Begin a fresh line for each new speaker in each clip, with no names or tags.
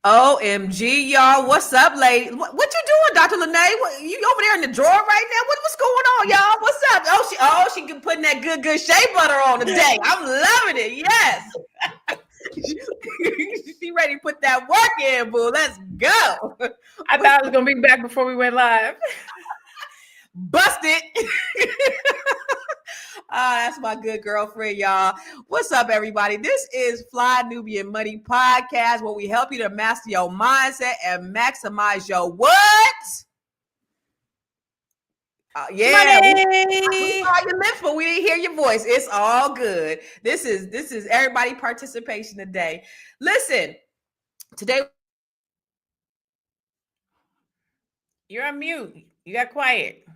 OMG, y'all. What's up, lady? What you doing, Dr. Lene? You over there in the drawer right now? What's going on, y'all? What's up? She putting that good shea butter on today. I'm loving it. Yes. She ready to put that work in, boo. Let's go.
I thought I was going to be back before we went live.
Busted. That's my good girlfriend, y'all. What's up, everybody? This is Fly Nubian Money podcast, where we help you to master your mindset and maximize your what? Yeah, we saw your lips, but we didn't hear your voice. It's all good. This is everybody participation today. Listen, today
you're on mute. You got quiet.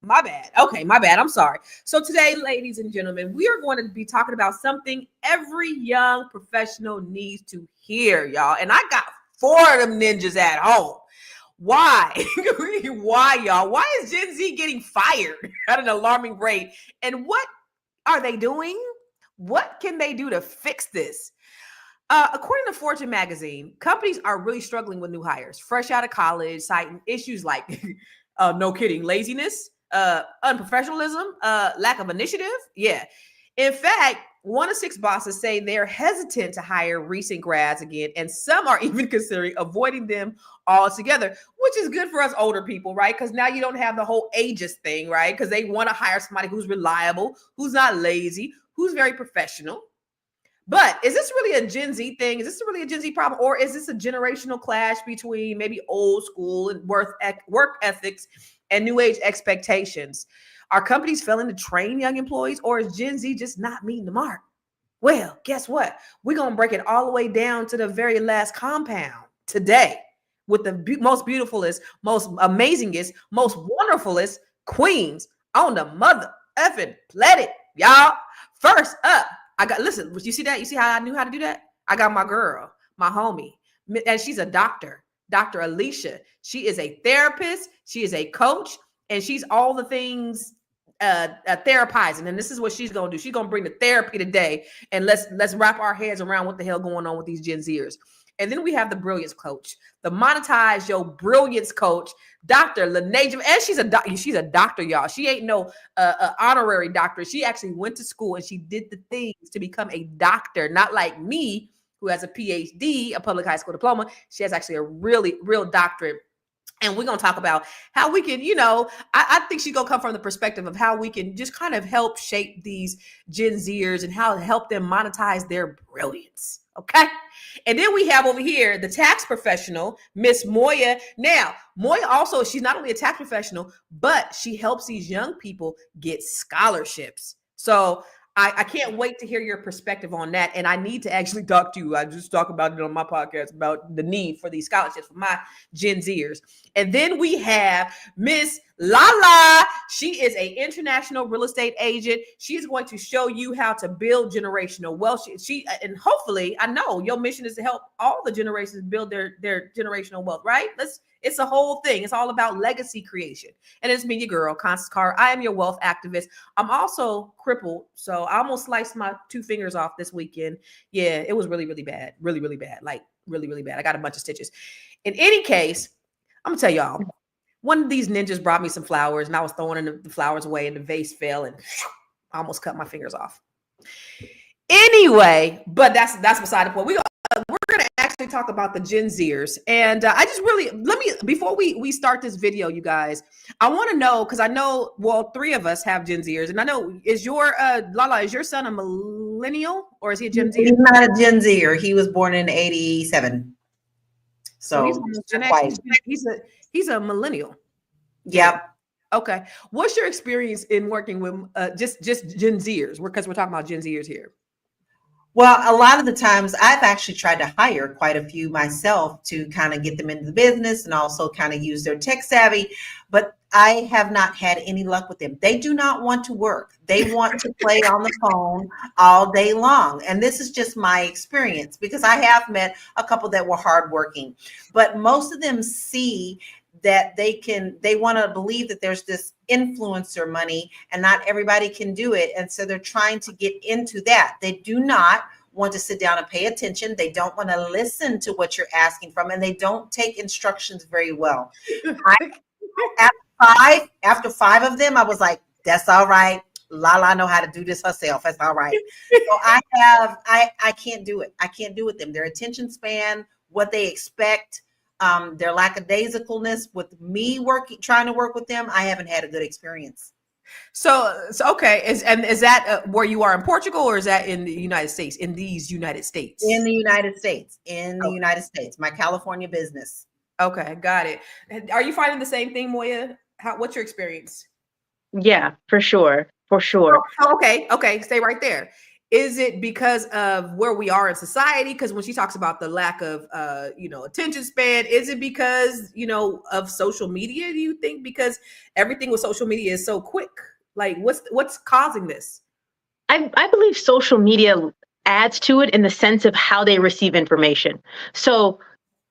My bad. Okay, my bad. I'm sorry. So today, ladies and gentlemen, we are going to be talking about something every young professional needs to hear, y'all. And I got 4 of them ninjas at home. Why? Why, y'all? Why is Gen Z getting fired at an alarming rate? And what are they doing? What can they do to fix this? According to Fortune magazine, companies are really struggling with new hires, fresh out of college, citing issues like, no kidding, laziness, unprofessionalism, lack of initiative. Yeah. In fact, 1 of 6 bosses say they're hesitant to hire recent grads again, and some are even considering avoiding them altogether, which is good for us older people, right? Because now you don't have the whole ageist thing, right? Because they want to hire somebody who's reliable, who's not lazy, who's very professional. But is this really a Gen Z thing? Is this really a Gen Z problem? Or is this a generational clash between maybe old school and work ethics and new age expectations? Are companies failing to train young employees, or is Gen Z just not meeting the mark? Well, guess what? We're going to break it all the way down to the very last compound today with the most beautifulest, most amazingest, most wonderfulest queens on the mother effing planet, y'all. First up, listen, you see that? You see how I knew how to do that? I got my girl, my homie, and she's a doctor, Dr. Alicia. She is a therapist. She is a coach, and she's all the things therapizing. And this is what she's going to do. She's going to bring the therapy today, and let's wrap our heads around what the hell going on with these Gen Zers. And then we have the brilliance coach, the monetize your brilliance coach, Dr. Lene, and she's a doctor, y'all. She ain't no honorary doctor. She actually went to school and she did the things to become a doctor, not like me, who has a PhD, a public high school diploma. She has actually a real doctorate. And we're going to talk about how we can, I think she's going to come from the perspective of how we can just kind of help shape these Gen Zers and how to help them monetize their brilliance. Okay. And then we have over here the tax professional, Miss Moya. Now, Moya also, she's not only a tax professional, but she helps these young people get scholarships. So I can't wait to hear your perspective on that. And I need to actually talk to you. I just talk about it on my podcast about the need for these scholarships for my Gen Zers. And then we have Miss Lala. She is an international real estate agent. She's going to show you how to build generational wealth. She and hopefully, I know your mission is to help all the generations build their generational wealth, right? It's a whole thing. It's all about legacy creation. And it's me, your girl, Constance Carr. I am your wealth activist. I'm also crippled. So I almost sliced my 2 fingers off this weekend. Yeah, it was really, really bad. Really, really bad. Like really, really bad. I got a bunch of stitches. In any case, I'm going to tell y'all, one of these ninjas brought me some flowers and I was throwing the flowers away and the vase fell and I almost cut my fingers off. Anyway, but that's beside the point. We're going to actually talk about the Gen Zers. And I just really, before we start this video, you guys, I want to know, because I know, 3 of us have Gen Zers. And I know, Lala, is your son a millennial or is he a Gen Zer?
He's not a Gen Zer. He was born in 87. So
he's a millennial.
Yep.
Okay. What's your experience in working with just Gen Zers? Because we're talking about Gen Zers here.
Well, a lot of the times I've actually tried to hire quite a few myself to kind of get them into the business and also kind of use their tech savvy, but I have not had any luck with them. They do not want to work. They want to play on the phone all day long. And this is just my experience because I have met a couple that were hardworking, but most of them see that they want to believe that there's this influencer money and not everybody can do it. And so they're trying to get into that. They do not want to sit down and pay attention. They don't want to listen to what you're asking from, and they don't take instructions very well. After five of them, I was like, that's all right. Lala know how to do this herself. That's all right. So I can't do it. I can't do it with them. Their attention span, what they expect, their lackadaisicalness with me trying to work with them, I haven't had a good experience.
So okay, is that where you are in Portugal, or is that in the United States? In these United States?
In the United States. In the United States. My California business.
Okay, got it. Are you finding the same thing, Moya? What's your experience?
Yeah, for sure. For sure.
Oh, okay, stay right there. Is it because of where we are in society? Because when she talks about the lack of, attention span, is it because, of social media? Do you think because everything with social media is so quick? Like, what's causing this?
I believe social media adds to it in the sense of how they receive information. So,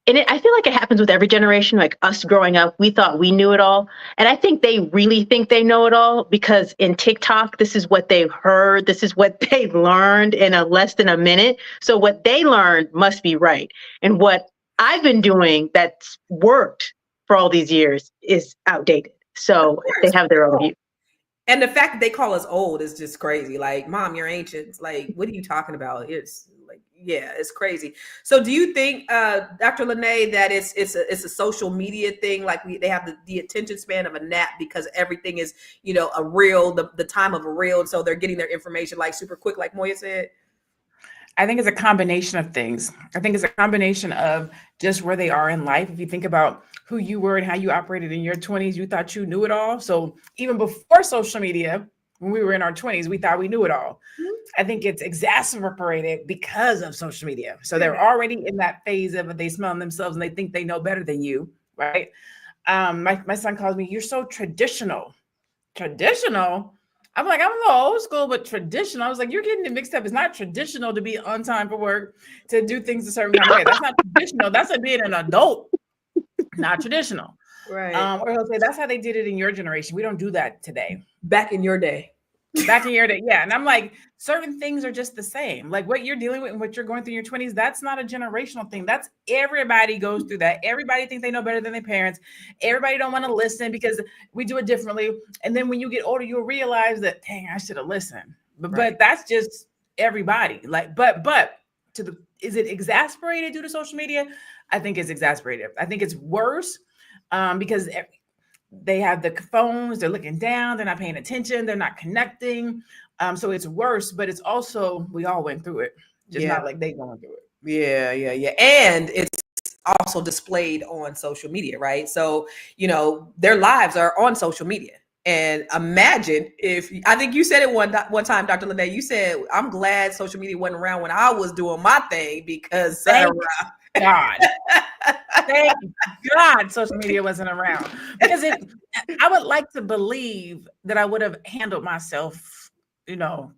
I feel like it happens with every generation. Like us growing up, we thought we knew it all. And I think they really think they know it all because in TikTok, this is what they've heard. This is what they learned in less than a minute. So what they learned must be right. And what I've been doing that's worked for all these years is outdated. So they have their own view.
And the fact that they call us old is just crazy. Like, Mom, you're ancient. Like, what are you talking about? It's like, yeah, it's crazy. So do you think, Dr. Lene, that it's a social media thing? Like they have the attention span of a gnat because everything is, a reel, the time of a reel. And so they're getting their information like super quick, like Moya said.
I think it's a combination of things. I think it's a combination of just where they are in life. If you think about who you were and how you operated in your 20s, you thought you knew it all. So even before social media, when we were in our 20s, we thought we knew it all. I think it's exacerbated because of social media. So they're already in that phase of they smell themselves and they think they know better than you, right? My son calls me, you're so traditional. Traditional? I'm like, I'm a little old school, but traditional. I was like, you're getting it mixed up. It's not traditional to be on time for work, to do things a certain kind of way. That's not traditional. That's being an adult, not traditional.
Right.
Or he'll say, that's how they did it in your generation. We don't do that today.
Back in your day.
Back in your day. Yeah. And I'm like, certain things are just the same. Like what you're dealing with and what you're going through in your 20s, that's not a generational thing. That's everybody goes through that. Everybody thinks they know better than their parents. Everybody don't want to listen because we do it differently. And then when you get older, you'll realize that, dang, I should have listened. But that's just everybody. Like, but is it exasperated due to social media? I think it's exasperated. I think it's worse because they have the phones, they're looking down, they're not paying attention, they're not connecting. So it's worse, but it's also, we all went through it, just not like they going through it.
Yeah. And it's also displayed on social media, right? So, their lives are on social media. And imagine if, I think you said it one time, Dr. Lene, you said, I'm glad social media wasn't around when I was doing my thing because
God. Thank God social media wasn't around because I would like to believe that I would have handled myself,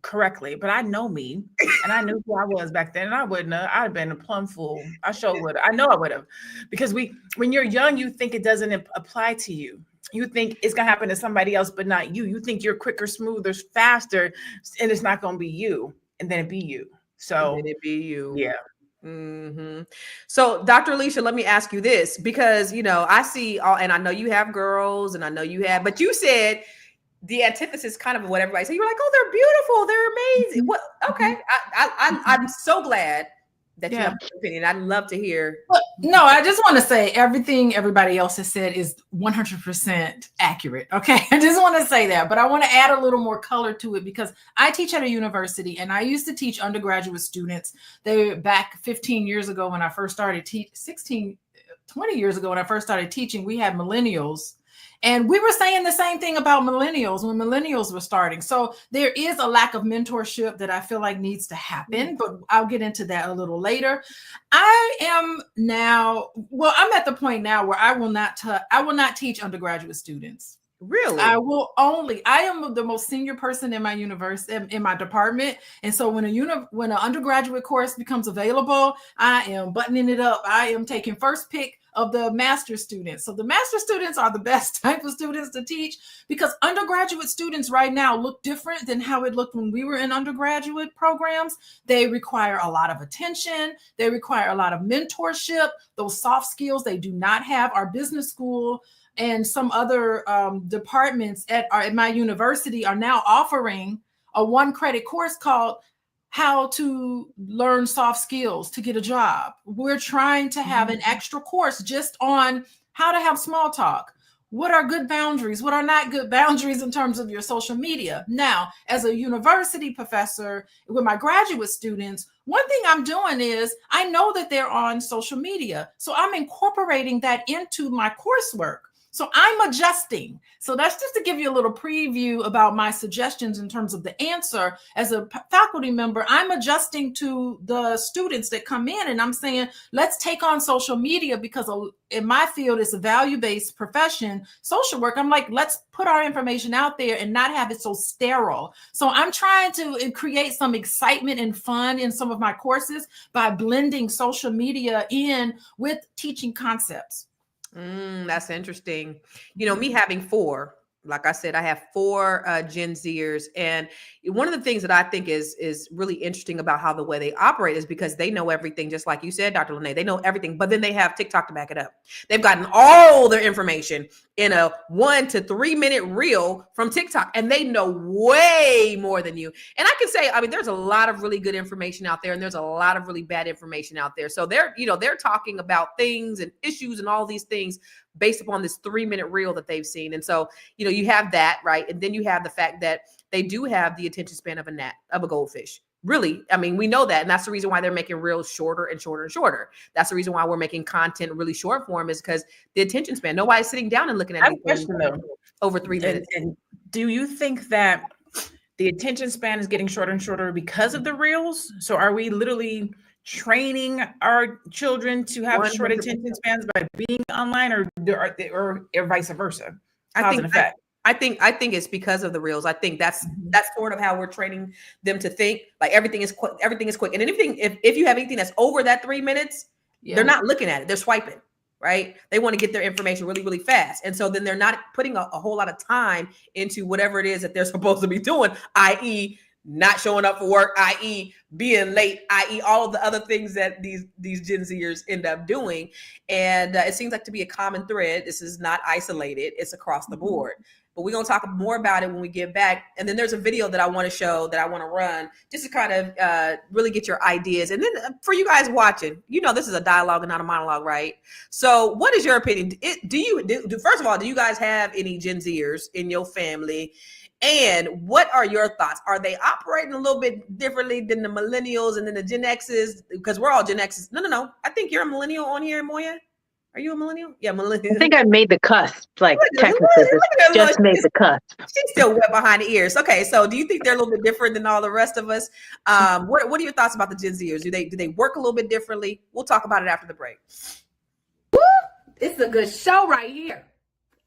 correctly, but I know me and I knew who I was back then and I wouldn't have, I'd have been a plum fool. I sure would. I know I would have because when you're young, you think it doesn't apply to you. You think it's going to happen to somebody else, but not you. You think you're quicker, smoother, faster, and it's not going to be you. And then it be you. So
it be you.
Yeah.
Mm-hmm. So, Dr. Alicia, let me ask you this, because, I see and I know you have girls and I know you have, but you said the antithesis kind of what everybody said. You were like, oh, they're beautiful. They're amazing. What? Okay. I'm so glad that you have an opinion. I'd love to hear.
Well, no, I just want to say everything everybody else has said is 100% accurate. Okay. I just want to say that, but I want to add a little more color to it because I teach at a university and I used to teach undergraduate students. Back 15 years ago when I first started 20 years ago when I first started teaching, we had millennials. And we were saying the same thing about millennials when millennials were starting. So there is a lack of mentorship that I feel like needs to happen, but I'll get into that a little later. I'm at the point now where I will not teach undergraduate students.
Really?
I am the most senior person in my university, in my department. And so when an undergraduate course becomes available, I am buttoning it up. I am taking first pick of the master students. So the master students are the best type of students to teach, because undergraduate students right now look different than how it looked when we were in undergraduate programs. They require a lot of attention. They require a lot of mentorship. Those soft skills they do not have. Our business school and some other departments at my university are now offering a 1-credit course called How to Learn Soft Skills to Get a Job. We're trying to have an extra course just on how to have small talk. What are good boundaries? What are not good boundaries in terms of your social media? Now, as a university professor with my graduate students, one thing I'm doing is I know that they're on social media. So I'm incorporating that into my coursework. So I'm adjusting. So that's just to give you a little preview about my suggestions in terms of the answer. As a faculty member, I'm adjusting to the students that come in, and I'm saying, let's take on social media, because in my field, it's a value-based profession, social work. I'm like, let's put our information out there and not have it so sterile. So I'm trying to create some excitement and fun in some of my courses by blending social media in with teaching concepts.
That's interesting. You know, me having 4, like I said, I have 4 Gen Zers. And one of the things that I think is really interesting about how the way they operate is because they know everything, just like you said, Dr. Lene, they know everything, but then they have TikTok to back it up. They've gotten all their information in a 1 to 3 minute reel from TikTok, and they know way more than you. And I can say, I mean, there's a lot of really good information out there, and there's a lot of really bad information out there. So they're talking about things and issues and all these things based upon this 3-minute reel that they've seen. And so, you have that, right? And then you have the fact that they do have the attention span of a goldfish. Really, I mean, we know that. And that's the reason why they're making reels shorter and shorter and shorter. That's the reason why we're making content really short form, is because the attention span, nobody's sitting down and looking at anything over 3 minutes.
And do you think that the attention span is getting shorter and shorter because of the reels? So are we literally training our children to have 100%. Short attention spans by being online, or vice versa?
I think it's because of the reels. I think that's sort of how we're training them to think. Like everything is quick. And anything, if you have anything that's over that 3 minutes, they're not looking at it. They're swiping, right? They want to get their information really, really fast. And so then they're not putting a whole lot of time into whatever it is that they're supposed to be doing, i.e. not showing up for work, i.e. being late, i.e. all of the other things that these Gen Zers end up doing. And it seems like to be a common thread. This is not isolated. It's across the board. But we're going to talk more about it when we get back. And then there's a video that I want to show, that I want to run, just to kind of really get your ideas. And then for you guys watching, this is a dialogue and not a monologue, right? So what is your opinion? First of all, do you guys have any Gen Zers in your family? And what are your thoughts? Are they operating a little bit differently than the millennials and then the Gen X's? Because we're all Gen X's. No. I think you're a millennial on here, Moya. Are you a millennial? Yeah, millennial.
I think I made the cusp, like technically, just made the cusp.
She's still wet behind the ears. Okay, so do you think they're a little bit different than all the rest of us? What are your thoughts about the Gen Zers? Do they work a little bit differently? We'll talk about it after the break.
Woo! It's a good show right here.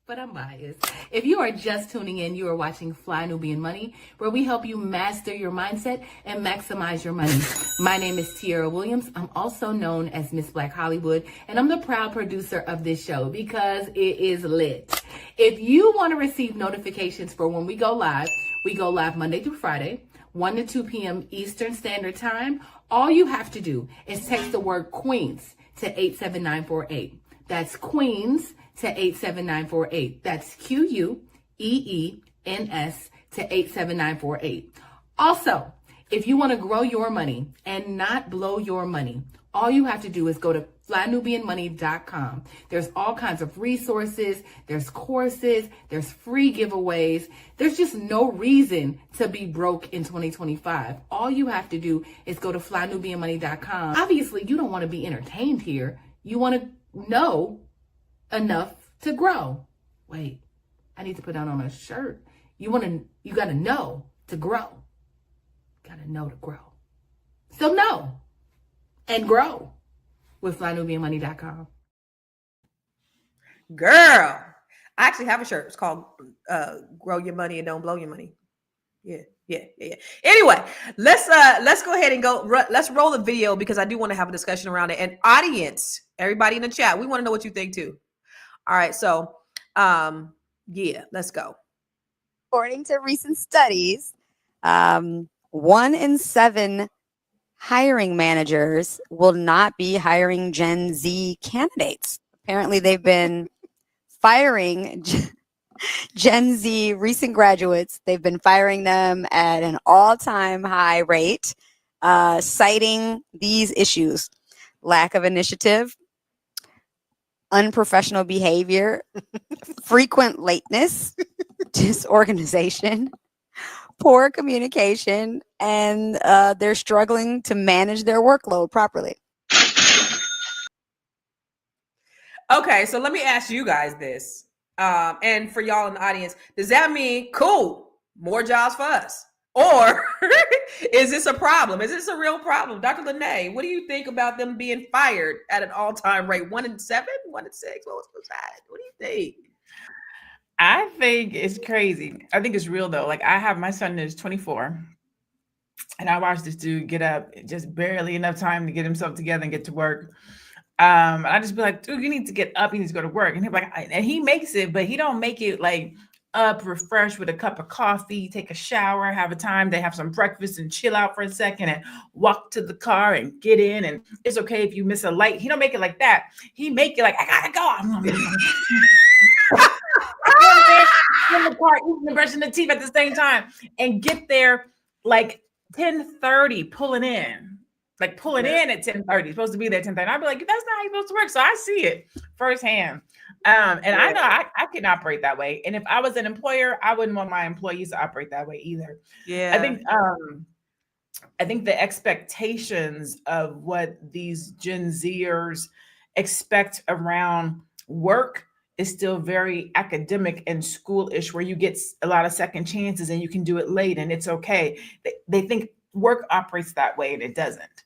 But I'm biased. If you are just tuning in, you are watching Fly Nubian Money, where we help you master your mindset and maximize your money. My name is Tiara Williams. I'm also known as Miss Black Hollywood, and I'm the proud producer of this show because it is lit. If you want to receive notifications for when we go live Monday through Friday, 1 to 2 p.m. Eastern Standard Time. All you have to do is text the word Queens to 87948. That's Queens to 87948. That's QUEENS to 87948. Also, if you want to grow your money and not blow your money, all you have to do is go to flynubianmoney.com. There's all kinds of resources, there's courses, there's free giveaways. There's just no reason to be broke in 2025. All you have to do is go to flynubianmoney.com. Obviously, you don't want to be entertained here. You want to know enough to grow. Wait, I need to put that on a shirt. You got to know to grow. Got to know to grow. So know and grow with flynubianmoney.com.
Girl, I actually have a shirt. It's called Grow Your Money and Don't Blow Your Money. Yeah. Anyway, let's go ahead and let's roll the video, because I do want to have a discussion around it. And audience, Everybody in the chat, we want to know what you think too. All right, so yeah, let's go.
According to recent studies, 1 in 7 hiring managers will not be hiring Gen Z candidates. Apparently, they've been firing Gen Z recent graduates. They've been firing them at an all-time high rate, citing these issues: lack of initiative, unprofessional behavior, frequent lateness, disorganization, poor communication, and they're struggling to manage their workload properly.
Okay, so let me ask you guys this. And for y'all in the audience, does that mean cool, more jobs for us? Or is this a problem? Is this a real problem? Dr. Lene, what do you think about them being fired at an all-time rate? 1 in 7, 1 in 6? What was that? What do you think?
I think it's crazy. I think it's real though. Like, I have my son is 24, and I watched this dude get up just barely enough time to get himself together and get to work. And I just be like, dude, you need to get up. You need to go to work. And he's like, and he makes it, but he don't make it like up, refreshed with a cup of coffee, take a shower, have a time to have some breakfast and chill out for a second and walk to the car and get in. And it's okay if you miss a light. He don't make it like that. He make it like, I gotta go. In the car, eating and brushing the teeth at the same time, and get there like 10:30, pulling in. Like pulling in at 10:30, supposed to be there at 10:30. I'd be like, that's not how you're supposed to work. So I see it firsthand. And I know I can operate that way. And if I was an employer, I wouldn't want my employees to operate that way either.
Yeah.
I think the expectations of what these Gen Zers expect around work is still very academic and schoolish, where you get a lot of second chances and you can do it late and it's okay. They think work operates that way, and it doesn't.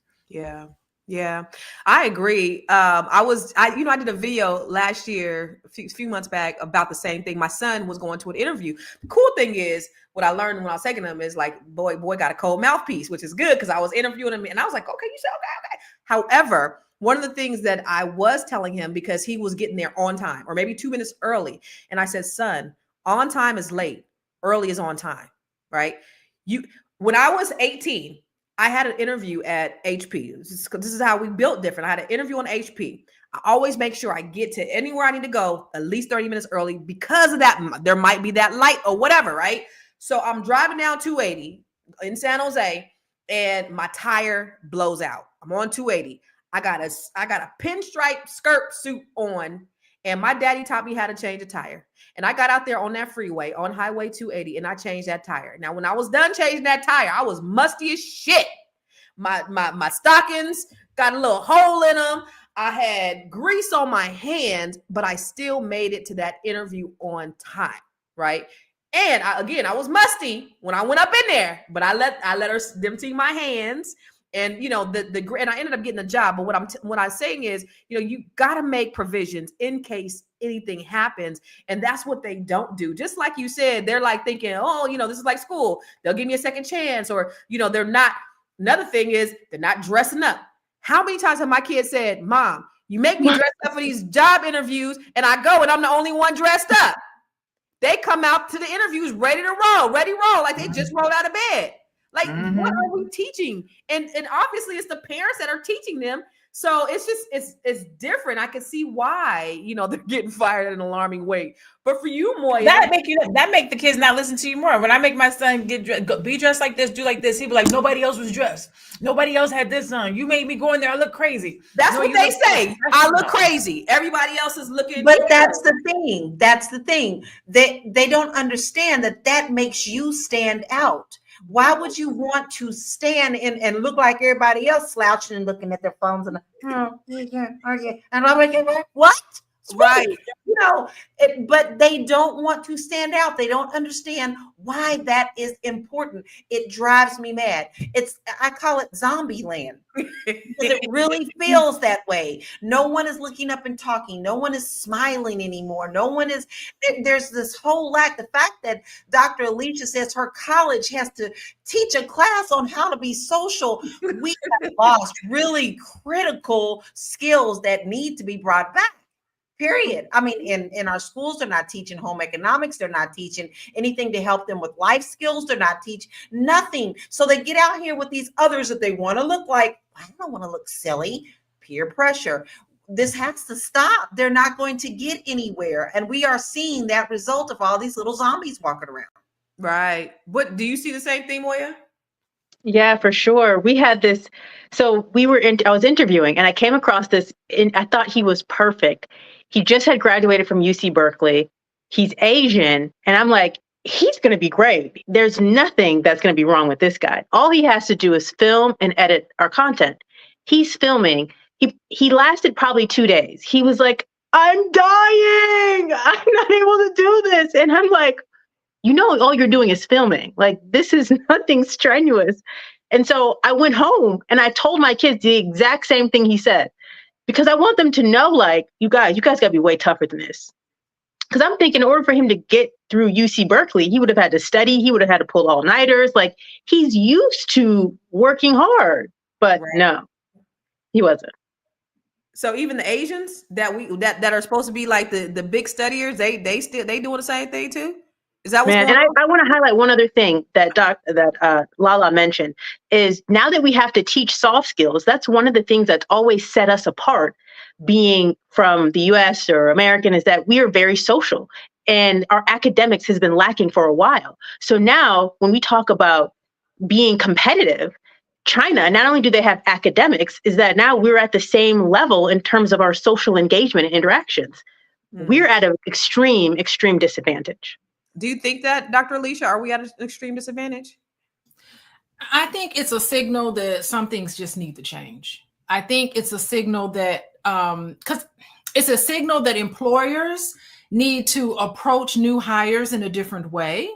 Yeah, I agree. I did a video last year, a few months back, about the same thing. My son was going to an interview. The cool thing is, what I learned when I was taking him is like, boy got a cold mouthpiece, which is good because I was interviewing him and I was like, okay, you said okay. However, one of the things that I was telling him, because he was getting there on time or maybe 2 minutes early, and I said, son, on time is late, early is on time, right? When I was 18, I had an interview at HP. This is how we built different. I had an interview on HP. I always make sure I get to anywhere I need to go at least 30 minutes early because of that. There might be that light or whatever, right? So I'm driving down 280 in San Jose and my tire blows out. I'm on 280. I got a pinstripe skirt suit on, and my daddy taught me how to change a tire. And I got out there on that freeway on Highway 280 and I changed that tire. Now, when I was done changing that tire, I was musty as shit. My stockings got a little hole in them. I had grease on my hands, but I still made it to that interview on time, right? And I was musty when I went up in there, but I let them see my hands. And and I ended up getting a job. But what I'm saying is, you got to make provisions in case anything happens, and that's what they don't do. Just like you said, they're like thinking, oh, this is like school. They'll give me a second chance, or they're not. Another thing is they're not dressing up. How many times have my kids said, "Mom, you make me dress up for these job interviews, and I go and I'm the only one dressed up." They come out to the interviews ready to roll, like they just rolled out of bed. Like, what are we teaching? And obviously it's the parents that are teaching them. So it's just, it's different. I can see why, they're getting fired at an alarming rate. But for you, Moya,
that make the kids not listen to you more. When I make my son be dressed like this, do like this, he'd be like, nobody else was dressed. Nobody else had this on. You made me go in there. I look crazy.
That's what they say. I look crazy. Everybody else is looking.
But that's the thing. That's the thing. They don't understand that makes you stand out. Why would you want to stand and look like everybody else, slouching and looking at their phones and and I'm like, what?
Right.
You know, but they don't want to stand out. They don't understand why that is important. It drives me mad. I call it zombie land. Because it really feels that way. No one is looking up and talking. No one is smiling anymore. No one is, there's this whole lack. The fact that Dr. Alicia says her college has to teach a class on how to be social. We have lost really critical skills that need to be brought back. Period. I mean, in our schools, they're not teaching home economics. They're not teaching anything to help them with life skills. They're not teaching nothing. So they get out here with these others that they want to look like. I don't want to look silly. Peer pressure. This has to stop. They're not going to get anywhere. And we are seeing that result of all these little zombies walking around.
Right. What do you see the same thing, Moya?
Yeah, for sure. We had this. So I was interviewing and I came across this and I thought he was perfect. He just had graduated from UC Berkeley. He's Asian. And I'm like, he's going to be great. There's nothing that's going to be wrong with this guy. All he has to do is film and edit our content. He's filming. He lasted probably 2 days. He was like, I'm dying. I'm not able to do this. And I'm like, all you're doing is filming. Like, this is nothing strenuous. And so I went home and I told my kids the exact same thing he said, because I want them to know, like, you guys got to be way tougher than this. Because I'm thinking in order for him to get through UC Berkeley, he would have had to study. He would have had to pull all-nighters. Like, he's used to working hard, but no, he wasn't.
So even the Asians that are supposed to be like the big studiers, they doing the same thing too? Is that what's going on?
And I want to highlight one other thing that Lala mentioned is now that we have to teach soft skills, that's one of the things that's always set us apart being from the US or American is that we are very social and our academics has been lacking for a while. So now when we talk about being competitive, China, not only do they have academics, is that now we're at the same level in terms of our social engagement and interactions. We're at an extreme disadvantage.
Do you think that, Dr. Alicia, are we at an extreme disadvantage?
I think it's a signal that some things just need to change. I think it's a signal that, because it's a signal that employers need to approach new hires in a different way.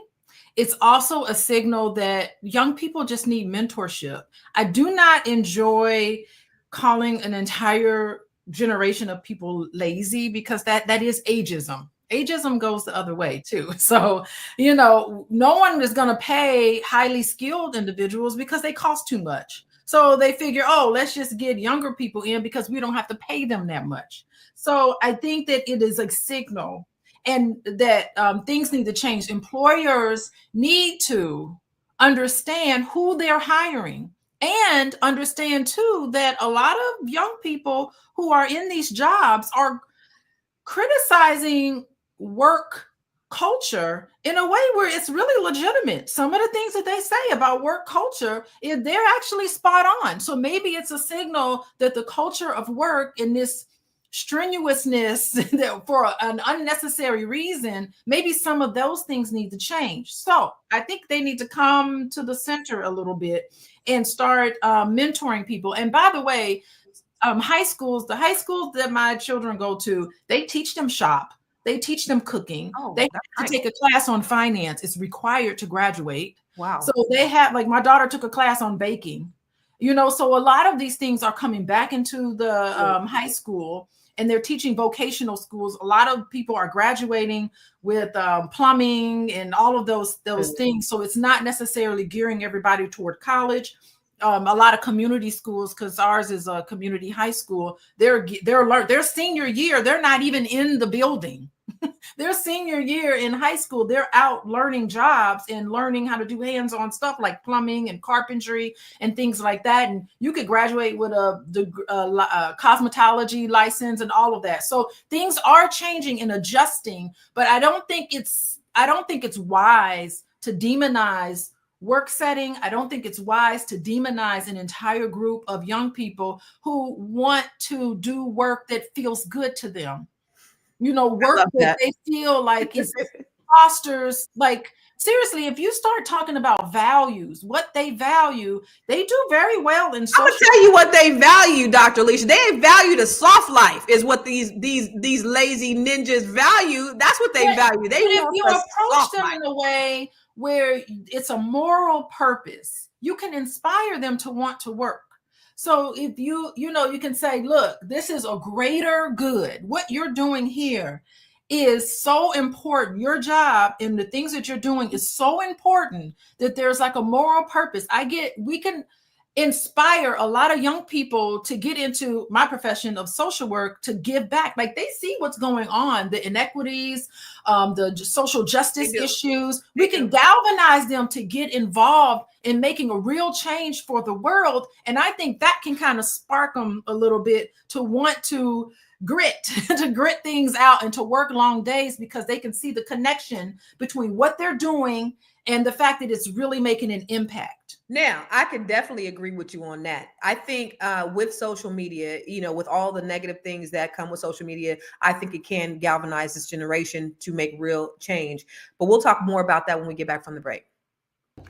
It's also a signal that young people just need mentorship. I do not enjoy calling an entire generation of people lazy because that is ageism. Ageism goes the other way too. So, no one is going to pay highly skilled individuals because they cost too much. So they figure, let's just get younger people in because we don't have to pay them that much. So I think that it is a signal and that things need to change. Employers need to understand who they're hiring and understand too that a lot of young people who are in these jobs are criticizing work culture in a way where it's really legitimate. Some of the things that they say about work culture, they're actually spot on. So maybe it's a signal that the culture of work in this strenuousness that for an unnecessary reason, maybe some of those things need to change. So I think they need to come to the center a little bit and start mentoring people. And by the way, the high schools that my children go to, they teach them shop. They teach them cooking. They have to take a class on finance. It's required to graduate.
Wow.
So they have, like my daughter took a class on baking, so a lot of these things are coming back into the high school and they're teaching vocational schools. A lot of people are graduating with plumbing and all of those things. So it's not necessarily gearing everybody toward college. A lot of community schools, because ours is a community high school, their senior year, they're not even in the building. Their senior year in high school, they're out learning jobs and learning how to do hands-on stuff like plumbing and carpentry and things like that. And you could graduate with a cosmetology license and all of that. So things are changing and adjusting, but I don't think it's wise to demonize work setting. I don't think it's wise to demonize an entire group of young people who want to do work that feels good to them. Work that they feel like it fosters like seriously, if you start talking about values, what they value, they do very well in social.
I'm gonna tell you what they value, Dr. Alicia. They value the soft life, is what these lazy ninjas value. That's what they value. They
But if
want
you
the
approach
soft
them
life.
in a way where it's a moral purpose, you can inspire them to want to work. So if you can say, look, this is a greater good. What you're doing here is so important. Your job and the things that you're doing is so important that there's like a moral purpose. We can inspire a lot of young people to get into my profession of social work, to give back. Like, they see what's going on, the inequities, the social justice issues. We can galvanize them to get involved in making a real change for the world. And I think that can kind of spark them a little bit to want to grit things out and to work long days, because they can see the connection between what they're doing and the fact that it's really making an impact.
Now, I can definitely agree with you on that. I think with social media, with all the negative things that come with social media, I think it can galvanize this generation to make real change. But we'll talk more about that when we get back from the break.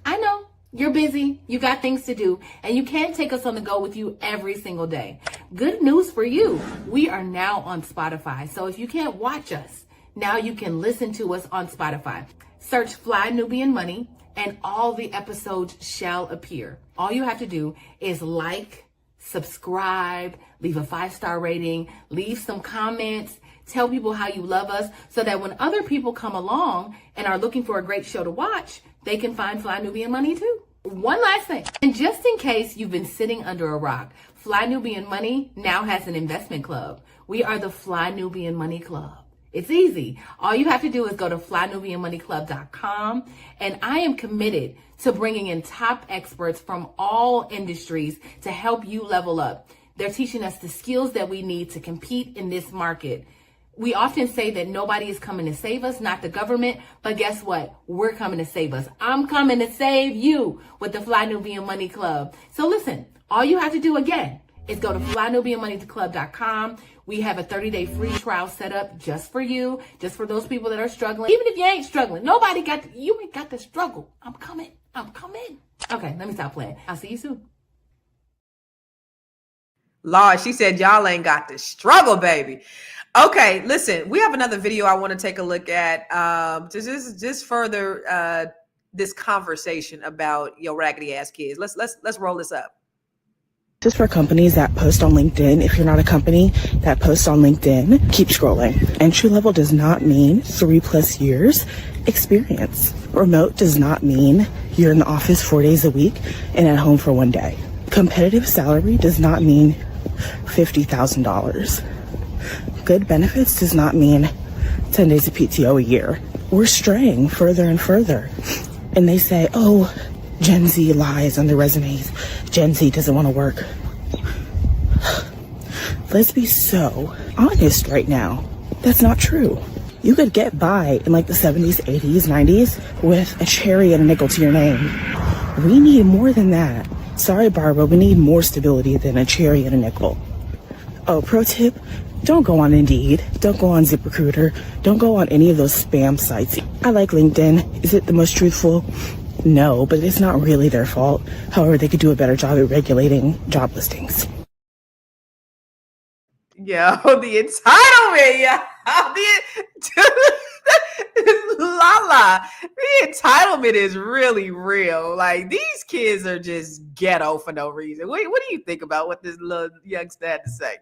I know you're busy, you got things to do, and you can't take us on the go with you every single day. Good news for you. We are now on Spotify. So if you can't watch us, now you can listen to us on Spotify. Search Fly Nubian Money and all the episodes shall appear. All you have to do is like, subscribe, leave a 5-star rating, leave some comments, tell people how you love us, so that when other people come along and are looking for a great show to watch, they can find Fly Nubian Money too. One last thing, and just in case you've been sitting under a rock, Fly Nubian Money now has an investment club. We are the Fly Nubian Money Club. It's easy. All you have to do is go to flynubianmoneyclub.com, and I am committed to bringing in top experts from all industries to help you level up. They're teaching us the skills that we need to compete in this market. We often say that nobody is coming to save us, not the government, but guess what? We're coming to save us. I'm coming to save you with the Fly Nubian Money Club. So listen, all you have to do again is go to flynubianmoneyclub.com. We have a 30-day free trial set up just for you, just for those people that are struggling. Even if you ain't struggling, you ain't got to struggle. I'm coming. Okay, let me stop playing. I'll see you soon.
Lord, she said y'all ain't got to struggle, baby. Okay, listen, we have another video I want to take a look at to just further this conversation about your raggedy ass kids. Let's roll this up.
This is for companies that post on LinkedIn. If you're not a company that posts on LinkedIn, keep scrolling. Entry level does not mean 3+ years experience. Remote does not mean you're in the office 4 days a week and at home for 1 day. Competitive salary does not mean $50,000. Good benefits does not mean 10 days of PTO a year. We're straying further and further. And they say, oh, Gen Z lies on their resumes. Gen Z doesn't want to work. Let's be so honest right now. That's not true. You could get by in like the 70s, 80s, 90s with a cherry and a nickel to your name. We need more than that. Sorry, Barbara, we need more stability than a cherry and a nickel. Oh, pro tip, don't go on Indeed. Don't go on ZipRecruiter. Don't go on any of those spam sites. I like LinkedIn. Is it the most truthful? No, but it's not really their fault. However, they could do a better job at regulating job listings.
Yo, the entitlement, yeah. Lala, the entitlement is really real. Like, these kids are just ghetto for no reason. What do you think about what this little youngster had to say?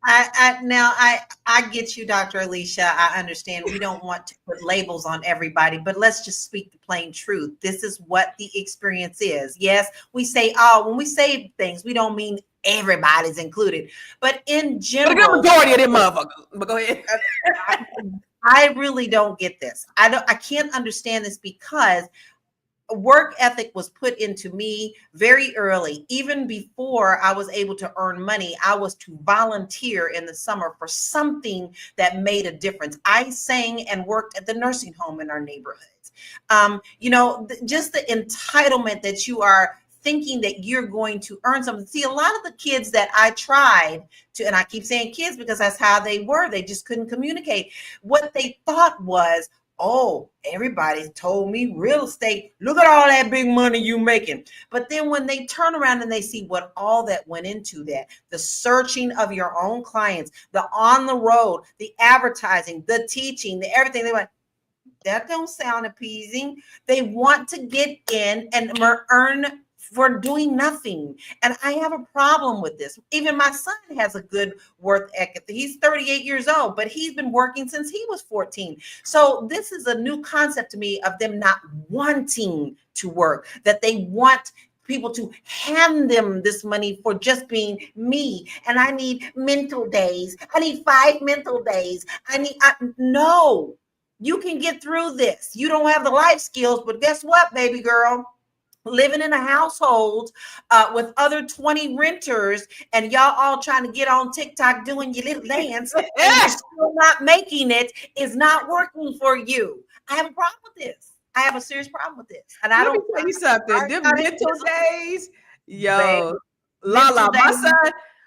I get you, Dr. Alicia. I understand we don't want to put labels on everybody, but let's just speak the plain truth. This is what the experience is. Yes, we say, when we say things, we don't mean everybody's included, but in general,
the majority of them motherfuckers. But go ahead.
I really don't get this. I can't understand this, because work ethic was put into me very early. Even before I was able to earn money, I was to volunteer in the summer for something that made a difference. I sang and worked at the nursing home in our neighborhoods. Just the entitlement that you are thinking that you're going to earn something. See, a lot of the kids that I tried to, and I keep saying kids because that's how they were, they just couldn't communicate. What they thought was, oh, everybody told me real estate, look at all that big money you making. But then when they turn around and they see what all that went into that, the searching of your own clients, the on the road, the advertising, the teaching, the everything, they went, that don't sound appeasing. They want to get in and earn for doing nothing. And I have a problem with this. Even my son has a good work ethic. He's 38 years old, but he's been working since he was 14. So this is a new concept to me of them not wanting to work, that they want people to hand them this money for just being me. And I need mental days. I need 5 mental days. No, you can get through this. You don't have the life skills, but guess what, baby girl? Living in a household with other 20 renters and y'all all trying to get on TikTok doing your little dance and you're still not making it is not working for you. I have a problem with this. I have a serious problem with this. And I
Let me
don't
tell you something. Them mental days, yo,
Baby,
Lala.
mental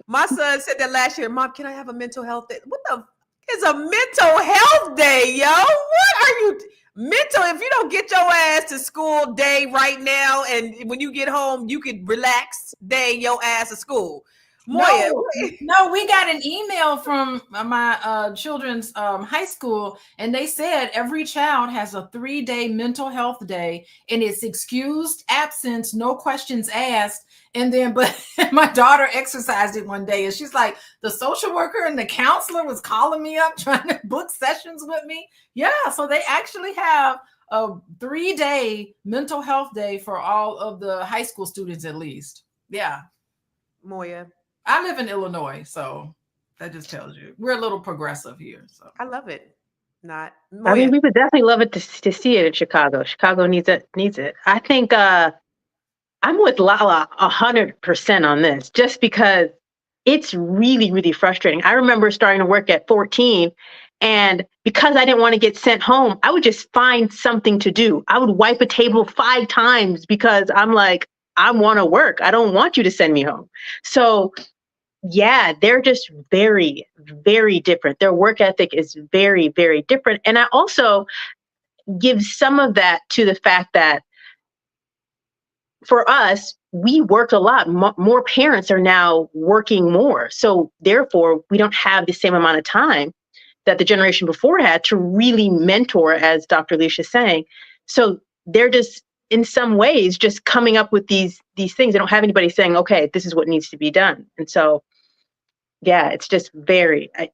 My son said that last year. Mom, can I have a mental health day? What the is a mental health day, yo? What are you mental? If you don't get your ass to school day right now, and when you get home, you could relax day your ass to school. Moya,
No, we got an email from my children's high school, and they said every child has a 3-day mental health day, and it's excused absence, no questions asked. And then, but my daughter exercised it one day, and she's like, the social worker and the counselor was calling me up trying to book sessions with me. Yeah, so they actually have a 3-day mental health day for all of the high school students, at least. Yeah,
Moya.
I live in Illinois, so that just tells you we're a little progressive here. So
I love it. Not
I mean, we would definitely love it to see it in Chicago. Chicago needs it. I think I'm with Lala 100% on this, just because it's really, really frustrating. I remember starting to work at 14, and because I didn't want to get sent home, I would just find something to do. I would wipe a table 5 times because I'm like, I want to work. I don't want you to send me home. So yeah, they're just very, very different. Their work ethic is very, very different. And I also give some of that to the fact that for us, we worked a lot. More parents are now working more. So therefore, we don't have the same amount of time that the generation before had to really mentor, as Dr. Alicia is saying. So they're just, in some ways, just coming up with these things. They don't have anybody saying, okay, this is what needs to be done. And so, yeah, it's just very, I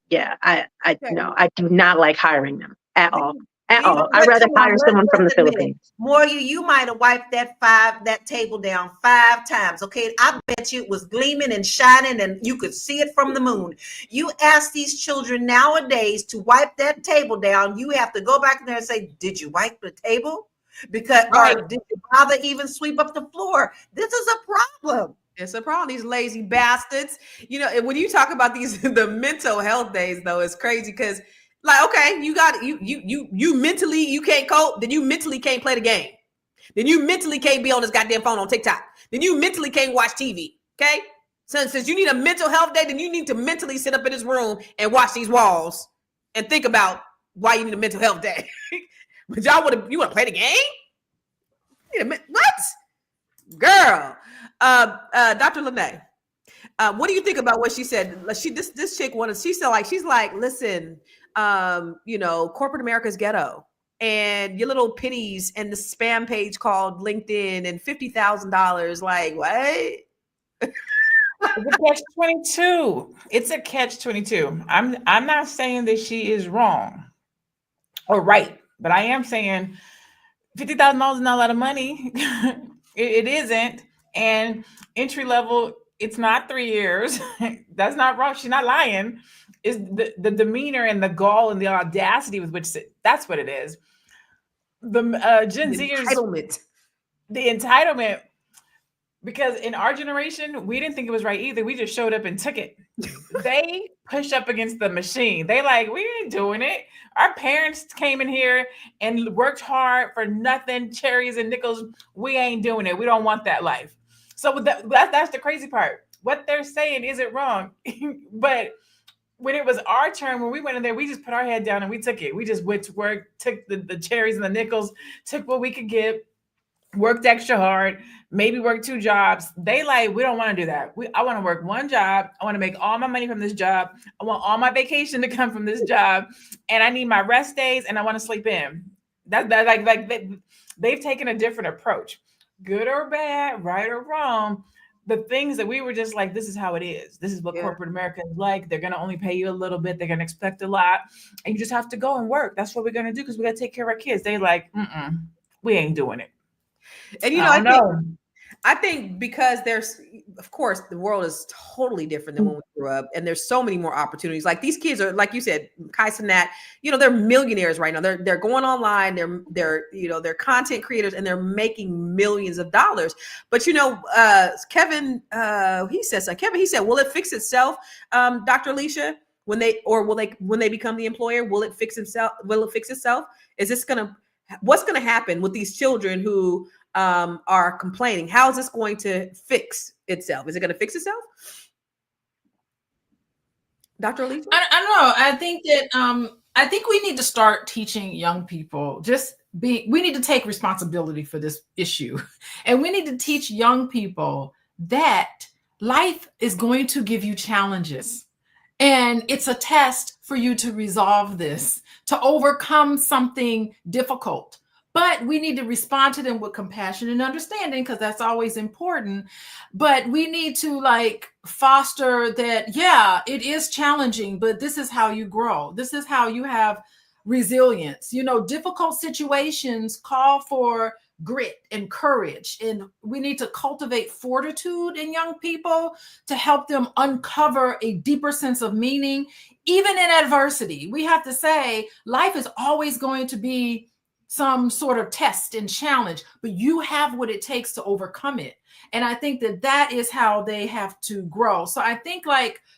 do not like hiring them at all. At all. I'd rather hire someone from the Philippines.
Moya, you might have wiped that table down 5 times. Okay, I bet you it was gleaming and shining, and you could see it from the moon. You ask these children nowadays to wipe that table down, you have to go back there and say, "Did you wipe the table? Because or did you bother even sweep up the floor?" This is a problem.
It's a problem. These lazy bastards. You know, when you talk about the mental health days, though, it's crazy because, like, okay, you mentally you can't cope, then you mentally can't play the game. Then you mentally can't be on this goddamn phone on TikTok. Then you mentally can't watch TV. Okay, so since you need a mental health day, then you need to mentally sit up in this room and watch these walls and think about why you need a mental health day. But y'all you want to play the game? What, girl? Dr. Lene, what do you think about what she said? This chick wanted. She's like, listen, corporate America's ghetto, and your little pennies and the spam page called LinkedIn and $50,000. Like, what?
It's a catch-22. It's a catch-22. I'm not saying that she is wrong or right, but I am saying $50,000 is not a lot of money. It isn't. And entry level, it's not 3 years. That's not wrong. She's not lying. Is the demeanor and the gall and the audacity with which that's what it is. The Gen Zers, the entitlement, because in our generation, we didn't think it was right either. We just showed up and took it. They pushed up against the machine. They like, we ain't doing it. Our parents came in here and worked hard for nothing, cherries and nickels. We ain't doing it. We don't want that life. So that's the crazy part. What they're saying isn't wrong, but when it was our turn, when we went in there, we just put our head down and we took it. We just went to work, took the cherries and the nickels, took what we could get, worked extra hard, maybe worked 2 jobs. They like, we don't want to do that. I want to work 1 job. I want to make all my money from this job. I want all my vacation to come from this job. And I need my rest days and I want to sleep in. They've taken a different approach, good or bad, right or wrong. The things that we were just like, this is how it is. This is what corporate America is like. They're going to only pay you a little bit. They're going to expect a lot. And you just have to go and work. That's what we're going to do because we got to take care of our kids. They like, we ain't doing it.
And, I think because there's, of course, the world is totally different than when we grew up, and there's so many more opportunities. Like these kids are, like you said, Kais and Nat, they're millionaires right now. They're going online. They're content creators, and they're making millions of dollars. But Kevin, he said, will it fix itself, Dr. Alicia? When they become the employer, will it fix itself? What's gonna happen with these children who are complaining? How is this going to fix itself? Is it going to fix itself, Dr. Alicia?
I don't know. I think that I think we need to start teaching young people. We need to take responsibility for this issue, and we need to teach young people that life is going to give you challenges, and it's a test for you to resolve this, to overcome something difficult. But we need to respond to them with compassion and understanding, because that's always important. But we need to foster that, it is challenging, but this is how you grow. This is how you have resilience. Difficult situations call for grit and courage. And we need to cultivate fortitude in young people to help them uncover a deeper sense of meaning, even in adversity. We have to say life is always going to be some sort of test and challenge, but you have what it takes to overcome it. And I think that is how they have to grow. So I think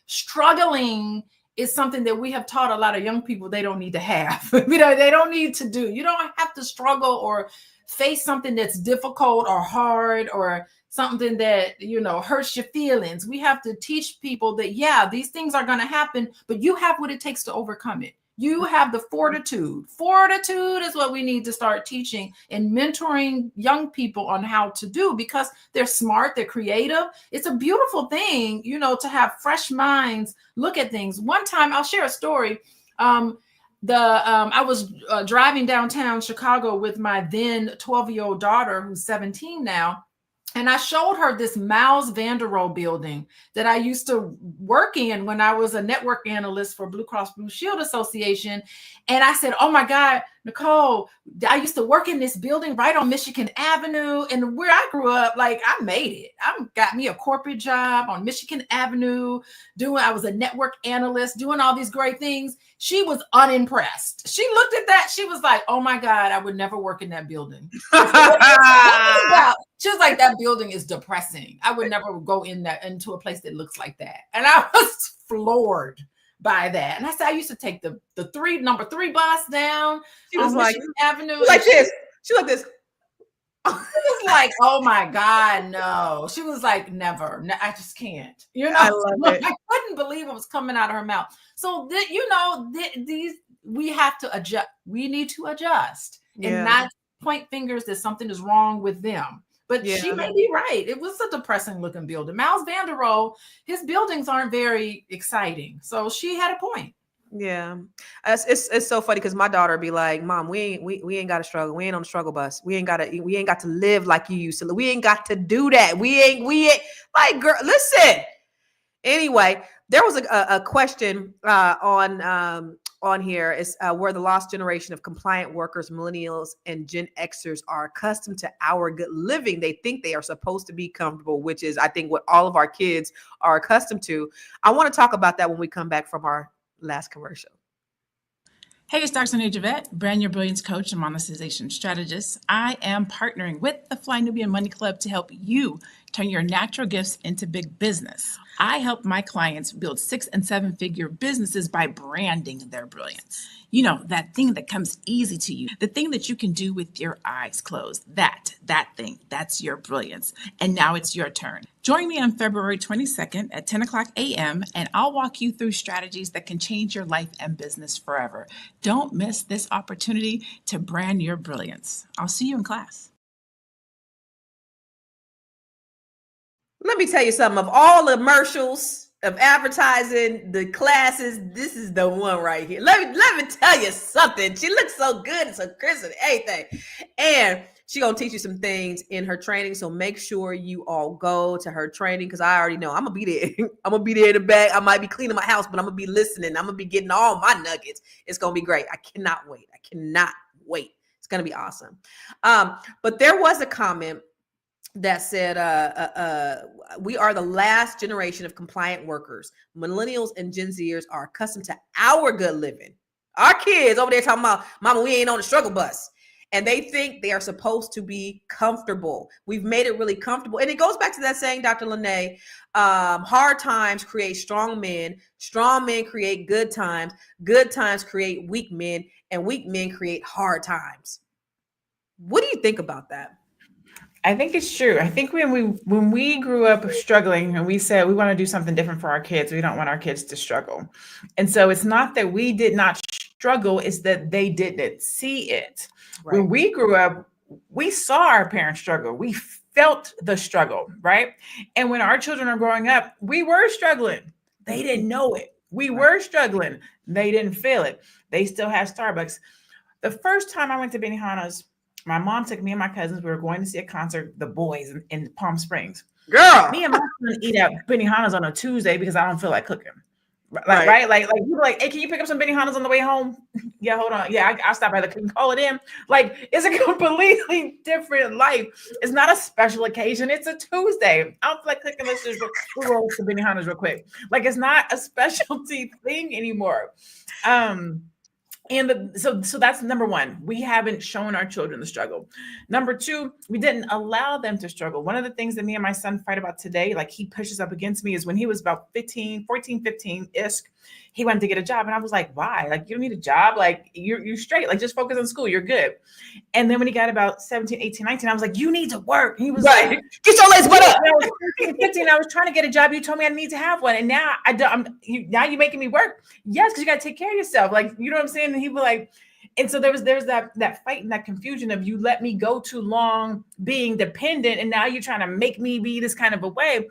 struggling is something that we have taught a lot of young people they don't need to have. They don't need to do. You don't have to struggle or face something that's difficult or hard or something that, hurts your feelings. We have to teach people that, these things are going to happen, but you have what it takes to overcome it. You have the fortitude. Fortitude is what we need to start teaching and mentoring young people on how to do, because they're smart, they're creative. It's a beautiful thing, to have fresh minds look at things. One time, I'll share a story. I was driving downtown Chicago with my then 12-year-old daughter, who's 17 now. And I showed her this Miles Vanderohe building that I used to work in when I was a network analyst for Blue Cross Blue Shield Association. And I said, oh my God, Nicole, I used to work in this building right on Michigan Avenue. And where I grew up, I made it. I got me a corporate job on Michigan Avenue. I was a network analyst doing all these great things. She was unimpressed. She looked at that. She was like, oh my God, I would never work in that building. She was like, that building is depressing. I would never go into a place that looks like that. And I was floored by that. And I said, I used to take the number 3 bus down.
She was like,
Avenue.
Like this. She like this.
She was like, oh my God, no. She was like, never. No, I just can't.
I love it.
I couldn't believe it was coming out of her mouth. So these we have to adjust. We need to adjust and not point fingers that something is wrong with them. But she may be right. It was a depressing looking building. Miles Vanderohe, his buildings aren't very exciting. So she had a point.
Yeah. It's so funny because my daughter be like, Mom, we ain't got to struggle. We ain't on the struggle bus. We ain't got to live like you used to. We ain't got to do that. We ain't like, girl, listen. Anyway, there was a question on here is where the lost generation of compliant workers, millennials, and Gen Xers are accustomed to our good living. They think they are supposed to be comfortable, which is, I think, what all of our kids are accustomed to. I want to talk about that when we come back from our last commercial.
Hey, it's Dr. Javette, Brand Your Brilliance Coach and Monetization Strategist. I am partnering with the Fly Nubian Money Club to help you turn your natural gifts into big business. I help my clients build 6- and 7-figure businesses by branding their brilliance. That thing that comes easy to you, the thing that you can do with your eyes closed, that thing, that's your brilliance. And now it's your turn. Join me on February 22nd at 10 o'clock a.m., and I'll walk you through strategies that can change your life and business forever. Don't miss this opportunity to brand your brilliance. I'll see you in class.
Let me tell you something. Of all the commercials of advertising, the classes, this is the one right here. Let me tell you something. She looks so good and so crisp and everything. And she gonna teach you some things in her training. So make sure you all go to her training, because I already know I'm gonna be there. I'm gonna be there in the back. I might be cleaning my house, but I'm gonna be listening. I'm gonna be getting all my nuggets. It's gonna be great. I cannot wait. I cannot wait. It's gonna be awesome. But there was a comment that said, we are the last generation of compliant workers. Millennials and Gen Zers are accustomed to our good living. Our kids over there talking about, mama, we ain't on the struggle bus. And they think they are supposed to be comfortable. We've made it really comfortable. And it goes back to that saying, Dr. Lene, hard times create strong men create good times create weak men, and weak men create hard times. What do you think about that?
I think it's true. I think when we grew up struggling and we said we want to do something different for our kids, we don't want our kids to struggle. And so it's not that we did not struggle, it's that they didn't see it. Right. When we grew up, we saw our parents struggle. We felt the struggle, right? And when our children are growing up, we were struggling. They didn't know it. We were struggling. They didn't feel it. They still have Starbucks. The first time I went to Benihana's, my mom took me and my cousins. We were going to see a concert, The Boys, in Palm Springs.
Girl,
me and my son eat at Benihana's on a Tuesday because I don't feel like cooking. Right? Like you were like, hey, can you pick up some Benihana's on the way home? Yeah, hold on. Yeah, I'll stop by the can call it in. Like, it's a completely different life. It's not a special occasion. It's a Tuesday. I don't feel like cooking. Let's just roll to Benihana's real quick. Like, it's not a specialty thing anymore. So that's number one. We haven't shown our children the struggle. Number two, we didn't allow them to struggle. One of the things that me and my son fight about today, like he pushes up against me, is when he was about 15-ish, he went to get a job. And I was like, why? Like, you don't need a job. Like, you're straight. Like, just focus on school. You're good. And then when he got about 17, 18, 19, I was like, you need to work. And he was like,
get your legs butt up.
I was 15, I was trying to get a job. You told me I need to have one. And now now you're making me work. Yes, because you got to take care of yourself. Like, you know what I'm saying? And he was like, and so there's that fight and that confusion of, you let me go too long being dependent, and now you're trying to make me be this kind of a way.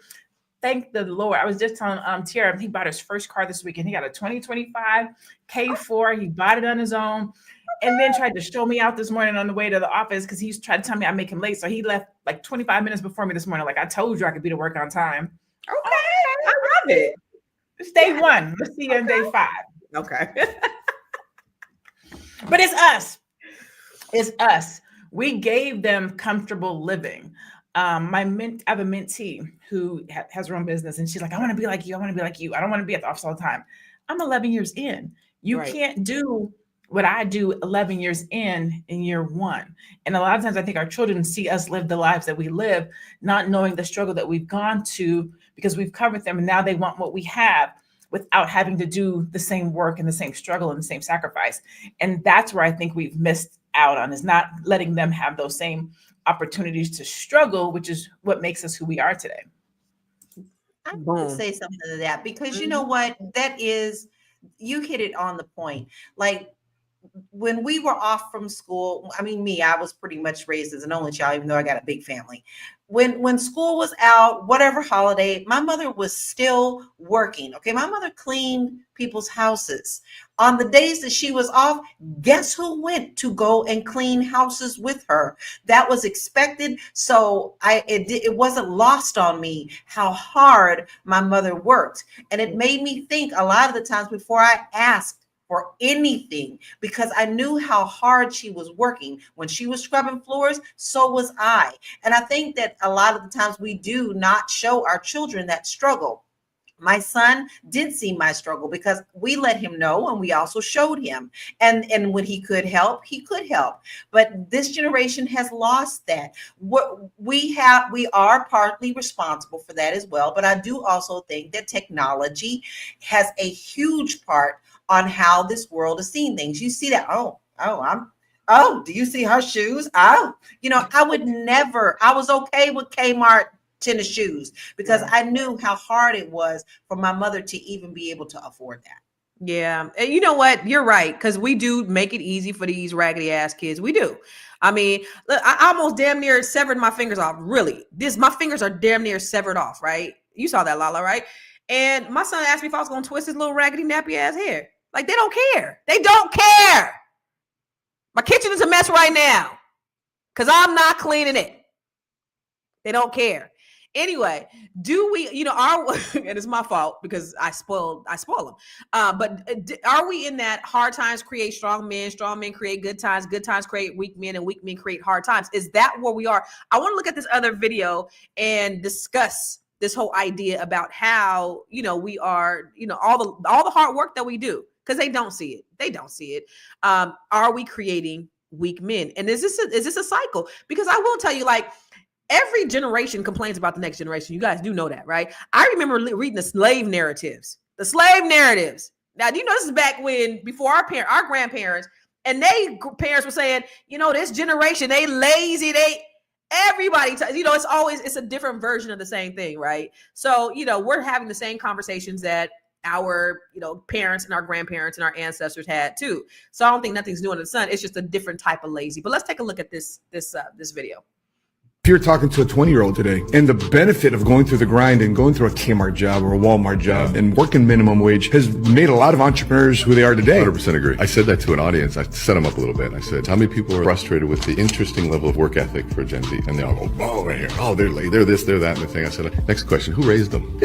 Thank the Lord. I was just telling Tiara, he bought his first car this weekend. He got a 2025 K4. He bought it on his own, and then tried to show me out this morning on the way to the office because he's tried to tell me I make him late. So he left like 25 minutes before me this morning. Like, I told you I could be to work on time.
Okay. I love it.
It's day one. Let's see you on day 5.
Okay.
But it's us. It's us. We gave them comfortable living. I have a mentee who has her own business, and she's like, I want to be like you. I want to be like you. I don't want to be at the office all the time. I'm 11 years in. You can't do what I do 11 years in year 1. And a lot of times I think our children see us live the lives that we live, not knowing the struggle that we've gone to because we've covered them. And now they want what we have without having to do the same work and the same struggle and the same sacrifice. And that's where I think we've missed out on, is not letting them have those same opportunities to struggle, which is what makes us who we are today.
I want to say something to that, because you know what, that is, you hit it on the point. Like, when we were off from school, I mean, I was pretty much raised as an only child, even though I got a big family. When school was out, whatever holiday, my mother was still working. Okay. My mother cleaned people's houses. On the days that she was off, guess who went to go and clean houses with her? That was expected. So it wasn't lost on me how hard my mother worked. And it made me think a lot of the times before I asked for anything, because I knew how hard she was working. When she was scrubbing floors, so was I. And I think that a lot of the times we do not show our children that struggle. My son did see my struggle because we let him know, and we also showed him. And when he could help, he could help. But this generation has lost that. We are partly responsible for that as well. But I do also think that technology has a huge part on how this world is seeing things. You see that, do you see her shoes? I would never, I was okay with Kmart tennis shoes because
Yeah.
I knew how hard it was for my mother to even be able to afford that.
Yeah. And you know what? You're right. Because we do make it easy for these raggedy ass kids. We do. I mean, look, I almost damn near severed my fingers off. Really. My fingers are damn near severed off, right? You saw that, Lala, right? And my son asked me if I was going to twist his little raggedy nappy ass hair. Like, they don't care. They don't care. My kitchen is a mess right now because I'm not cleaning it. They don't care. Anyway, do we, and it's my fault because I spoil them. But are we in that hard times create strong men create good times create weak men, and weak men create hard times? Is that where we are? I want to look at this other video and discuss this whole idea about how, we are, all the hard work that we do, because they don't see it. They don't see it. Are we creating weak men? And is this a cycle? Because I will tell you, like, every generation complains about the next generation. You guys do know that, right? I remember reading the slave narratives. Now, do you know this is back before our grandparents, and parents were saying, this generation, they lazy, everybody, it's a different version of the same thing, right? So, we're having the same conversations that our, parents and our grandparents and our ancestors had too. So I don't think nothing's new under the sun. It's just a different type of lazy. But let's take a look at this video.
If you're talking to a 20-year-old today, and the benefit of going through the grind and going through a Kmart job or a Walmart job and working minimum wage has made a lot of entrepreneurs who they are today.
100% agree. I said that to an audience. I set them up a little bit. I said, how many people are frustrated with the interesting level of work ethic for Gen Z? And they all go, oh, right here. Oh, they're late. They're this, they're that. And the thing I said, next question, who raised them?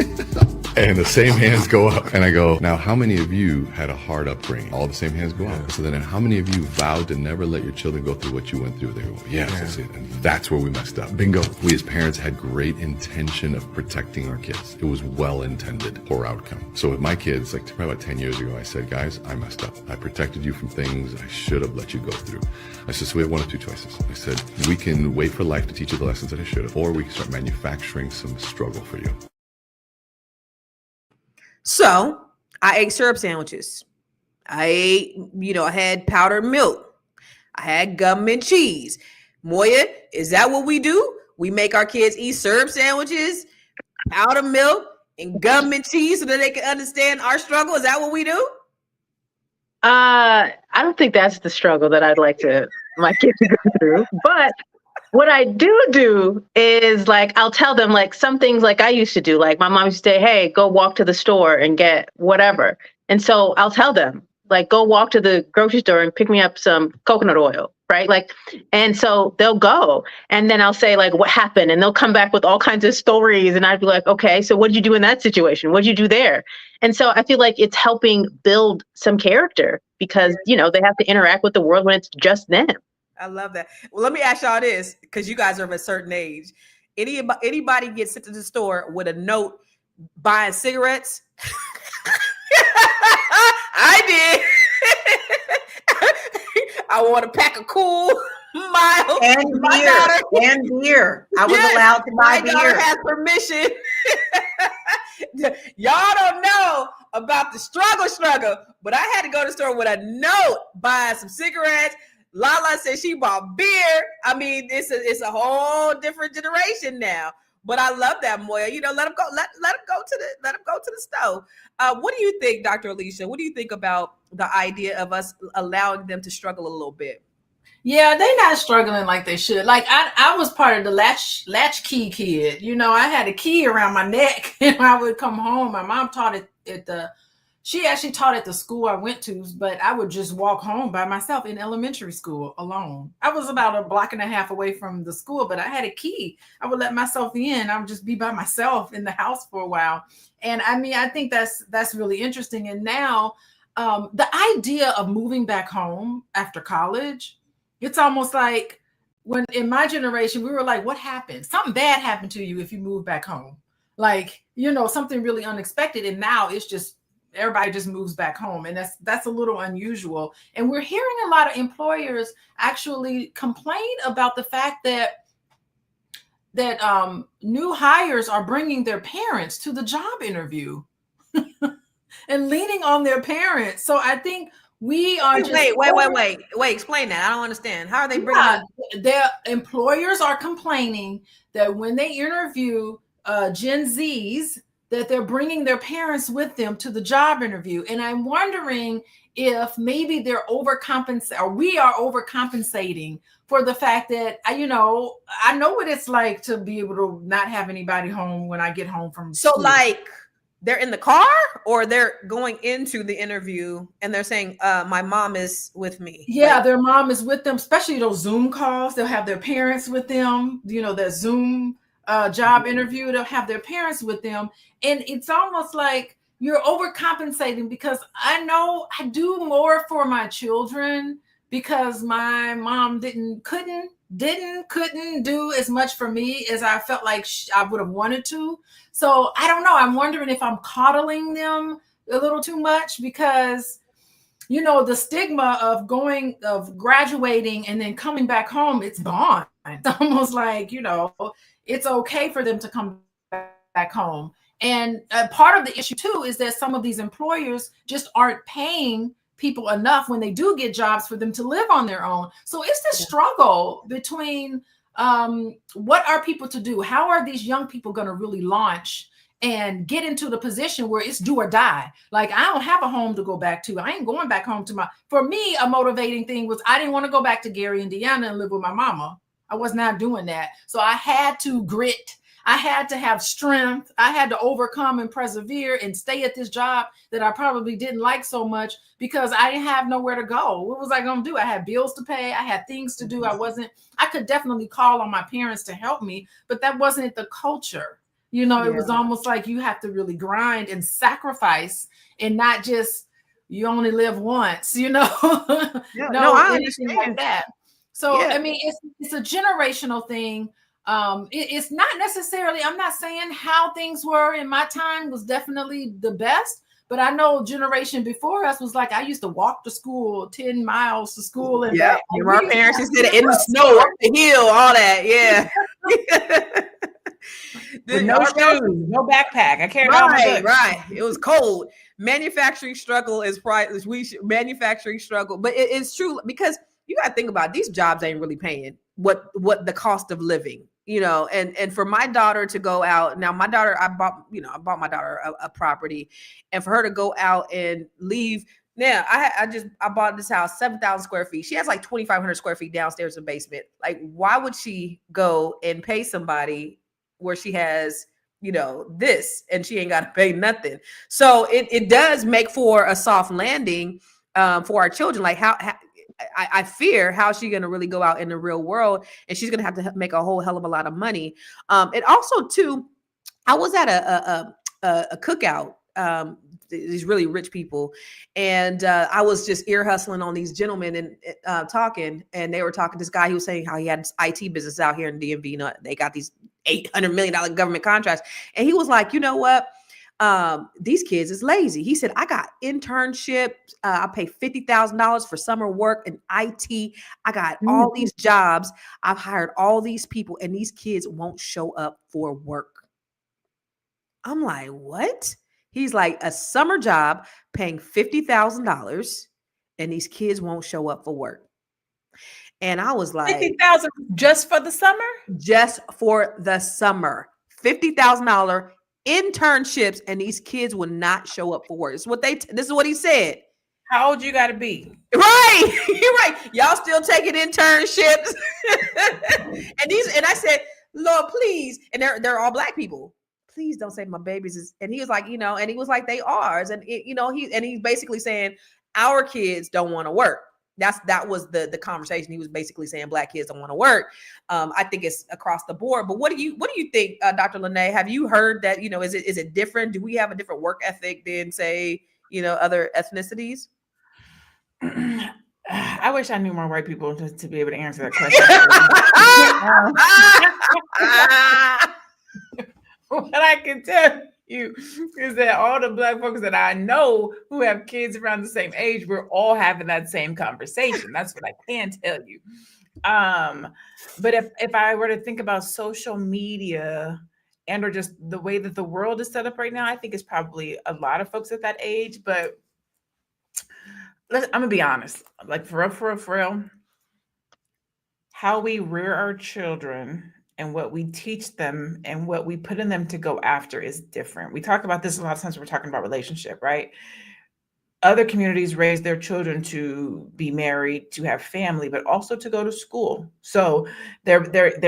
And the same hands go up. And I go, now, how many of you had a hard upbringing? All the same hands go up. So then how many of you vowed to never let your children go through what you went through? They go, yes, that's it. And that's where we messed up. Bingo. We as parents had great intention of protecting our kids. It was well-intended, poor outcome. So with my kids, like probably about 10 years ago, I said, guys, I messed up. I protected you from things I should have let you go through. I said, so we have one of two choices. I said, we can wait for life to teach you the lessons that I should have, or we can start manufacturing some struggle for you.
So I ate syrup sandwiches. I ate, I had powdered milk. I had gum and cheese. Moya, is that what we do? We make our kids eat syrup sandwiches, powdered milk, and gum and cheese so that they can understand our struggle? Is that what we do?
I don't think that's the struggle that I'd like my kids to go through. But what I do is, like, I'll tell them, like, some things like I used to do. Like, my mom used to say, hey, go walk to the store and get whatever. And so I'll tell them, like, go walk to the grocery store and pick me up some coconut oil, right? Like, and so they'll go. And then I'll say, like, what happened? And they'll come back with all kinds of stories. And I'd be like, okay, so what did you do in that situation? What did you do there? And so I feel like it's helping build some character because, they have to interact with the world when it's just them.
I love that. Well, let me ask y'all this, because you guys are of a certain age. Anybody gets sent to the store with a note buying cigarettes? I did. I want a pack of Cool, Mild,
and beer. I was allowed to buy beer. My daughter
has permission. Y'all don't know about the struggle, but I had to go to the store with a note buying some cigarettes. Lala said she bought beer. I mean, it's a whole different generation now. But I love that, Moya. Let them go. Let them go to the stove. What do you think, Dr. Alicia? What do you think about the idea of us allowing them to struggle a little bit?
Yeah, they're not struggling like they should. Like I was part of the latchkey kid. I had a key around my neck, and I would come home. My mom taught it she actually taught at the school I went to, but I would just walk home by myself in elementary school alone. I was about a block and a half away from the school, but I had a key. I would let myself in. I would just be by myself in the house for a while. And I mean, I think that's really interesting. And now the idea of moving back home after college, it's almost like when in my generation, we were like, what happened? Something bad happened to you if you move back home. Like, something really unexpected. And now it's just, everybody just moves back home. And that's a little unusual. And we're hearing a lot of employers actually complain about the fact that new hires are bringing their parents to the job interview and leaning on their parents. So I think we are
wait, explain that. I don't understand. How are they bringing
their employers are complaining that when they interview Gen Zs that they're bringing their parents with them to the job interview. And I'm wondering if maybe they're overcompensating, or we are overcompensating for the fact that, I know what it's like to be able to not have anybody home when I get home from
So
school.
like they're in the car or they're going into the interview and they're saying, my mom is with me.
Yeah,
Like,
their mom is with them, especially those Zoom calls. They'll have their parents with them, their Zoom job interview. They'll have their parents with them. And it's almost like you're overcompensating, because I know I do more for my children because my mom couldn't do as much for me as I felt like I would have wanted to. So I don't know. I'm wondering if I'm coddling them a little too much, because the stigma of graduating and then coming back home, it's gone. It's almost like, it's okay for them to come back home. And part of the issue too is that some of these employers just aren't paying people enough when they do get jobs for them to live on their own. So it's this struggle between what are people to do? How are these young people going to really launch and get into the position where it's do or die? Like, I don't have a home to go back to. I ain't going back home to for me, a motivating thing was I didn't want to go back to Gary, Indiana and live with my mama. I was not doing that. So I had to grit. I had to have strength. I had to overcome and persevere and stay at this job that I probably didn't like so much because I didn't have nowhere to go. What was I going to do? I had bills to pay. I had things to do. I could definitely call on my parents to help me, but that wasn't the culture. It was almost like you have to really grind and sacrifice and not just, you only live once,
I understand
like that. So, I mean, it's a generational thing. It's not necessarily, I'm not saying how things were in my time was definitely the best, but I know generation before us was like, I used to walk to school 10 miles to school. And back.
Our parents just did it in the snow, up the hill, all that. Yeah.
With no shoes, no backpack. I carried all my books.
Right. It was cold. Manufacturing struggle is manufacturing struggle, but it's true, because you got to think about it, these jobs ain't really paying what the cost of living, and for my daughter to go out now, I bought my daughter a property, and for her to go out and leave. Now I bought this house, 7,000 square feet. She has like 2,500 square feet downstairs in the basement. Like, why would she go and pay somebody where she has, this, and she ain't got to pay nothing? So it does make for a soft landing for our children. Like, how I fear how she's going to really go out in the real world, and she's going to have to make a whole hell of a lot of money. And also too, I was at a cookout, these really rich people, and I was just ear hustling on these gentlemen and talking, and they were talking to this guy who was saying how he had this IT business out here in DMV. They got these $800 million government contracts, and he was like, you know what? These kids is lazy. He said, I got internships. I pay $50,000 for summer work in IT. I got all these jobs. I've hired all these people, and these kids won't show up for work. I'm like, what? He's like, a summer job paying $50,000, and these kids won't show up for work. And I was like,
$50,000 just for the summer?
Just for the summer. $50,000 internships, and these kids will not show up for work. This is what he said.
How old you got to be?
Right. You're right. Y'all still taking internships. and I said, Lord, please. And they're all Black people. Please don't say my babies is. And he was like, and he was like, they ours. And he's basically saying our kids don't want to work. That was the conversation. He was basically saying Black kids don't want to work. I think it's across the board. But what do you think, Dr. Lene? Have you heard that, is it different? Do we have a different work ethic than, say, other ethnicities?
I wish I knew more white people to be able to answer that question. What I can tell you is that all the Black folks that I know who have kids around the same age, we're all having that same conversation. That's what I can tell you. But if I were to think about social media and or just the way that the world is set up right now, I think it's probably a lot of folks at that age. But I'm gonna be honest, like for real, how we rear our children and what we teach them and what we put in them to go after is different. We talk about this a lot of times when we're talking about relationship, right? Other communities raise their children to be married, to have family, but also to go to school. So they're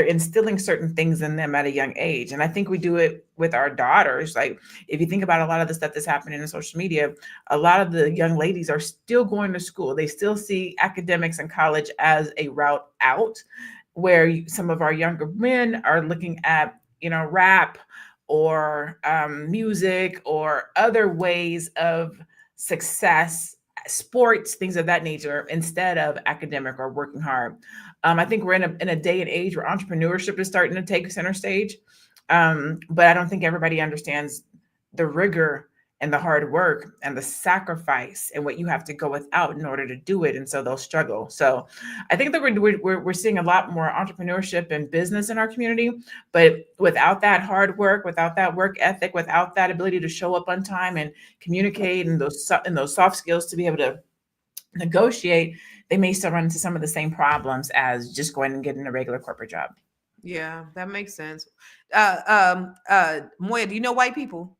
instilling certain things in them at a young age. And I think we do it with our daughters. Like if you think about a lot of the stuff that's happening in social media, a lot of the young ladies are still going to school. They still see academics and college as a route out, where some of our younger men are looking at, rap or music or other ways of success, sports, things of that nature, instead of academic or working hard. I think we're in a day and age where entrepreneurship is starting to take center stage. But I don't think everybody understands the rigor and the hard work and the sacrifice and what you have to go without in order to do it. And so they'll struggle. So I think that we're seeing a lot more entrepreneurship and business in our community, but without that hard work, without that work ethic, without that ability to show up on time and communicate and those soft skills to be able to negotiate, they may still run into some of the same problems as just going and getting a regular corporate job.
Yeah, that makes sense. Moya, do you know white people?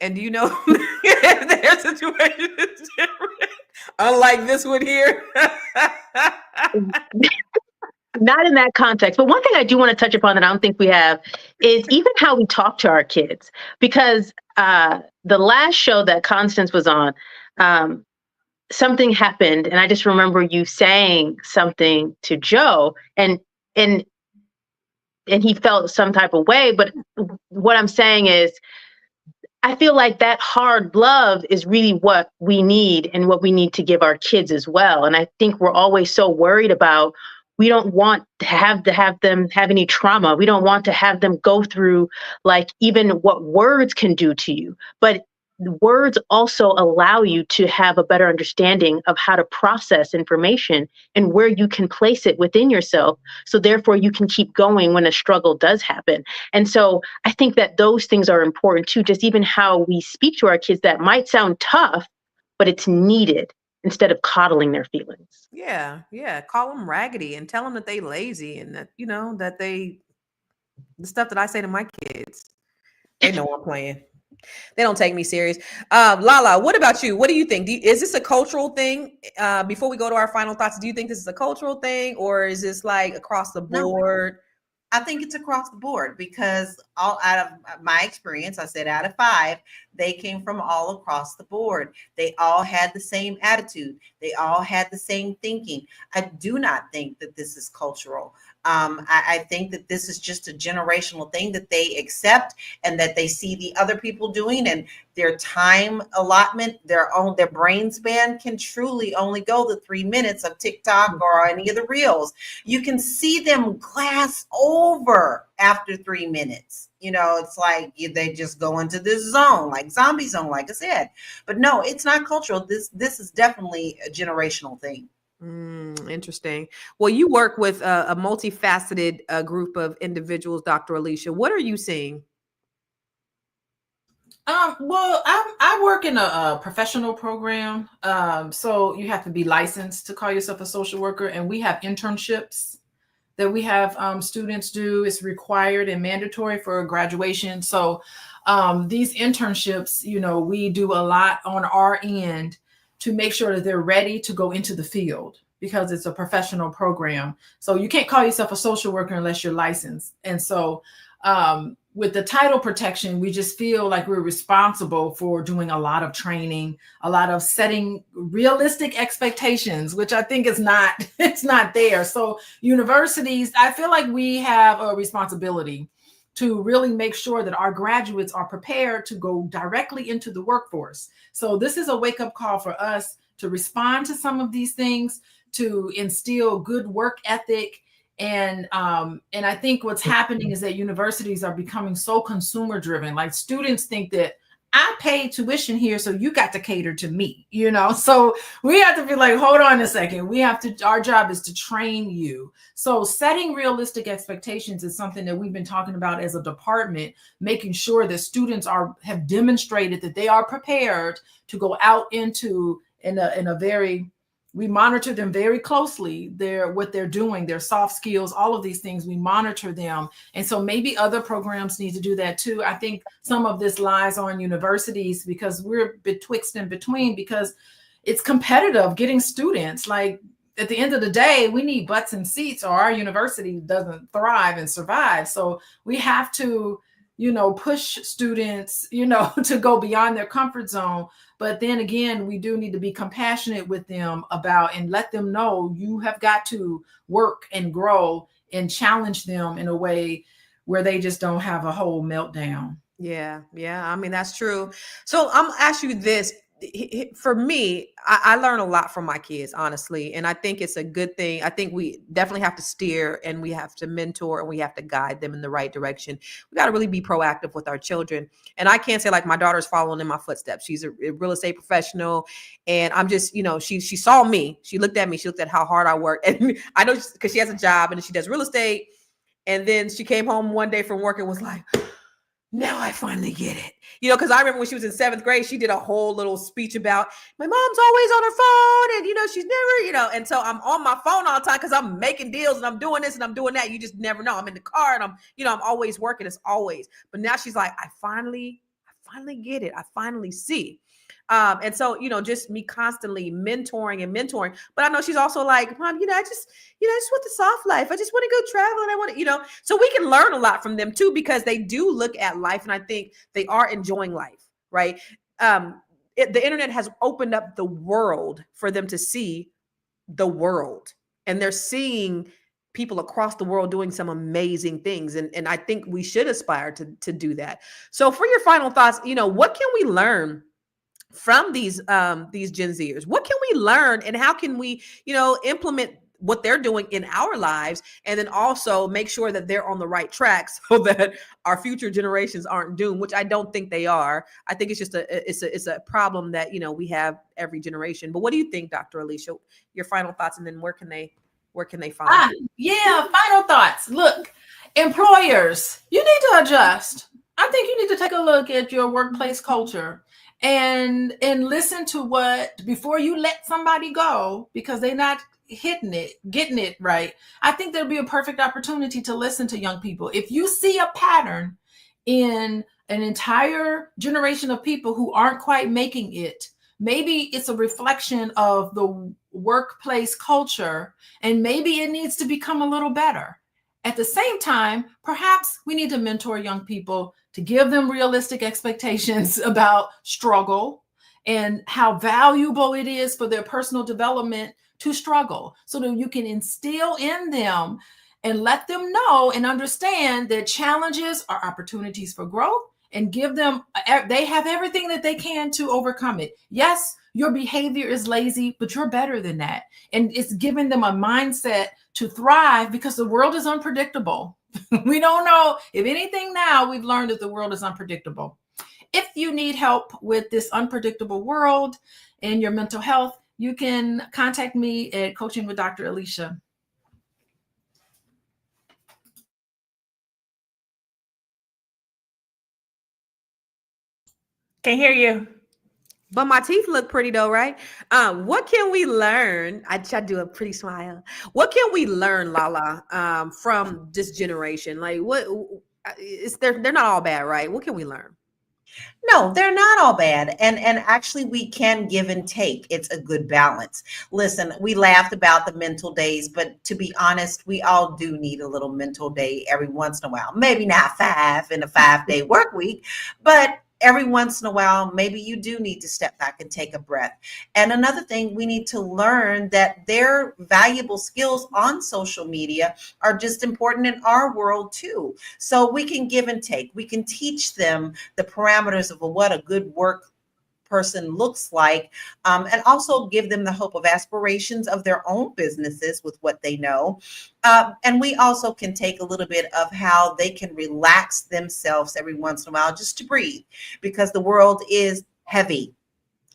And do you know their situation is different? Unlike this one here.
Not in that context. But one thing I do want to touch upon that I don't think we have is even how we talk to our kids. Because the last show that Constance was on, something happened. And I just remember you saying something to Joe and he felt some type of way. But what I'm saying is, I feel like that hard love is really what we need and what we need to give our kids as well. And I think we're always so worried about, we don't want to have them have any trauma. We don't want to have them go through like even what words can do to you. But words also allow you to have a better understanding of how to process information and where you can place it within yourself. So therefore you can keep going when a struggle does happen. And so I think that those things are important too, just even how we speak to our kids that might sound tough, but it's needed instead of coddling their feelings.
Yeah. Call them raggedy and tell them that they lazy and that, that the stuff that I say to my kids, they know I'm playing. They don't take me serious. Lala, what about you? What do you think? Is this a cultural thing? Before we go to our final thoughts, do you think this is a cultural thing or is this like across the board?
No, I think it's across the board because all out of my experience, I said out of 5, they came from all across the board. They all had the same attitude. They all had the same thinking. I do not think that this is cultural. I think that this is just a generational thing that they accept and that they see the other people doing, and their time allotment, their brain span can truly only go the 3 minutes of TikTok or any of the reels. You can see them glass over after 3 minutes. It's like they just go into this zone, like zombie zone, like I said. But no, it's not cultural. This is definitely a generational thing.
Interesting. Well, you work with a multifaceted group of individuals, Dr. Alicia. What are you seeing?
Well, I work in a professional program. So you have to be licensed to call yourself a social worker. And we have internships that we have students do. It's required and mandatory for graduation. So these internships, we do a lot on our end to make sure that they're ready to go into the field because it's a professional program. So you can't call yourself a social worker unless you're licensed. And so with the title protection, we just feel like we're responsible for doing a lot of training, a lot of setting realistic expectations, which I think is it's not there. So universities, I feel like we have a responsibility to really make sure that our graduates are prepared to go directly into the workforce. So this is a wake-up call for us to respond to some of these things, to instill good work ethic. And I think what's happening is that universities are becoming so consumer driven. Like students think that I paid tuition here, so you got to cater to me, So we have to be like, hold on a second. Our job is to train you. So setting realistic expectations is something that we've been talking about as a department, making sure that students have demonstrated that they are prepared to go out into in a very We monitor them very closely. What they're doing, their soft skills, all of these things, we monitor them. And so maybe other programs need to do that too. I think some of this lies on universities because we're betwixt and between, because it's competitive getting students. Like at the end of the day, we need butts and seats or our university doesn't thrive and survive. So we have to, push students, to go beyond their comfort zone. But then again, we do need to be compassionate with them and let them know you have got to work and grow and challenge them in a way where they just don't have a whole meltdown.
Yeah. I mean, that's true. So I'm gonna ask you this. For me, I learn a lot from my kids, honestly. And I think it's a good thing. I think we definitely have to steer and we have to mentor and we have to guide them in the right direction. We got to really be proactive with our children. And I can't say like my daughter's following in my footsteps. She's a real estate professional. And I'm just, she saw me. She looked at me. She looked at how hard I work. And I know because she has a job and she does real estate. And then she came home one day from work and was like, now I finally get it. Because I remember when she was in 7th grade, she did a whole little speech about my mom's always on her phone and, she's never, and so I'm on my phone all the time because I'm making deals and I'm doing this and I'm doing that. You just never know. I'm in the car and I'm always working. It's always. But now she's like, I finally get it. I finally see. And so, just me constantly mentoring. But I know she's also like, Mom, I just want the soft life. I just want to go travel and I want to, so we can learn a lot from them too, because they do look at life and I think they are enjoying life, right? The internet has opened up the world for them to see the world, and they're seeing people across the world doing some amazing things. And I think we should aspire to do that. So for your final thoughts, what can we learn from these Gen Zers? What can we learn and how can we, implement what they're doing in our lives, and then also make sure that they're on the right track so that our future generations aren't doomed, which I don't think they are. I think it's just it's a problem that, we have every generation. But what do you think, Dr. Alicia? Your final thoughts, and then where can they find you?
Final thoughts. Look, employers, you need to adjust. I think you need to take a look at your workplace culture and listen to before you let somebody go because they're not getting it right. I think there'll be a perfect opportunity to listen to young people. If you see a pattern in an entire generation of people who aren't quite making it, maybe it's a reflection of the workplace culture, and maybe it needs to become a little better. At the same time, perhaps we need to mentor young people to give them realistic expectations about struggle and how valuable it is for their personal development to struggle, so that you can instill in them and let them know and understand that challenges are opportunities for growth, and give them, they have everything that they can to overcome it. Yes, your behavior is lazy, but you're better than that. And it's giving them a mindset to thrive because the world is unpredictable. We don't know. If anything, now we've learned that the world is unpredictable. If you need help with this unpredictable world and your mental health, you can contact me at Coaching with Dr. Alicia.
Can't hear you.
But my teeth look pretty though, right? What can we learn? I try to do a pretty smile. What can we learn, Lala, from this generation? Like, they're not all bad, right? What can we learn?
No, they're not all bad. And actually we can give and take. It's a good balance. Listen, we laughed about the mental days, but to be honest, we all do need a little mental day every once in a while. Maybe not 5 in a 5-day work week, but every once in a while, maybe you do need to step back and take a breath. And another thing, we need to learn that their valuable skills on social media are just important in our world too. So we can give and take. We can teach them the parameters of what a good work person looks like, and also give them the hope of aspirations of their own businesses with what they know. And we also can take a little bit of how they can relax themselves every once in a while just to breathe, because the world is heavy.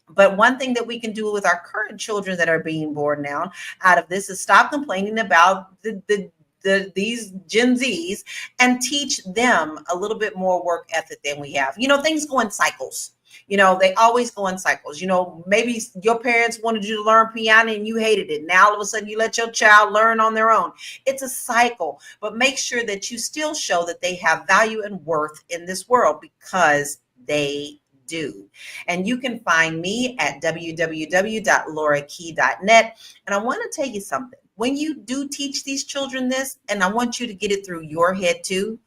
But one thing that we can do with our current children that are being born now out of this is stop complaining about the these Gen Zs and teach them a little bit more work ethic than we have. Things go in cycles. They always go in cycles. Maybe your parents wanted you to learn piano and you hated it. Now all of a sudden you let your child learn on their own. It's a cycle, but make sure that you still show that they have value and worth in this world, because they do. And you can find me at www.laurakey.net. And I want to tell you something. When you do teach these children this, and I want you to get it through your head too,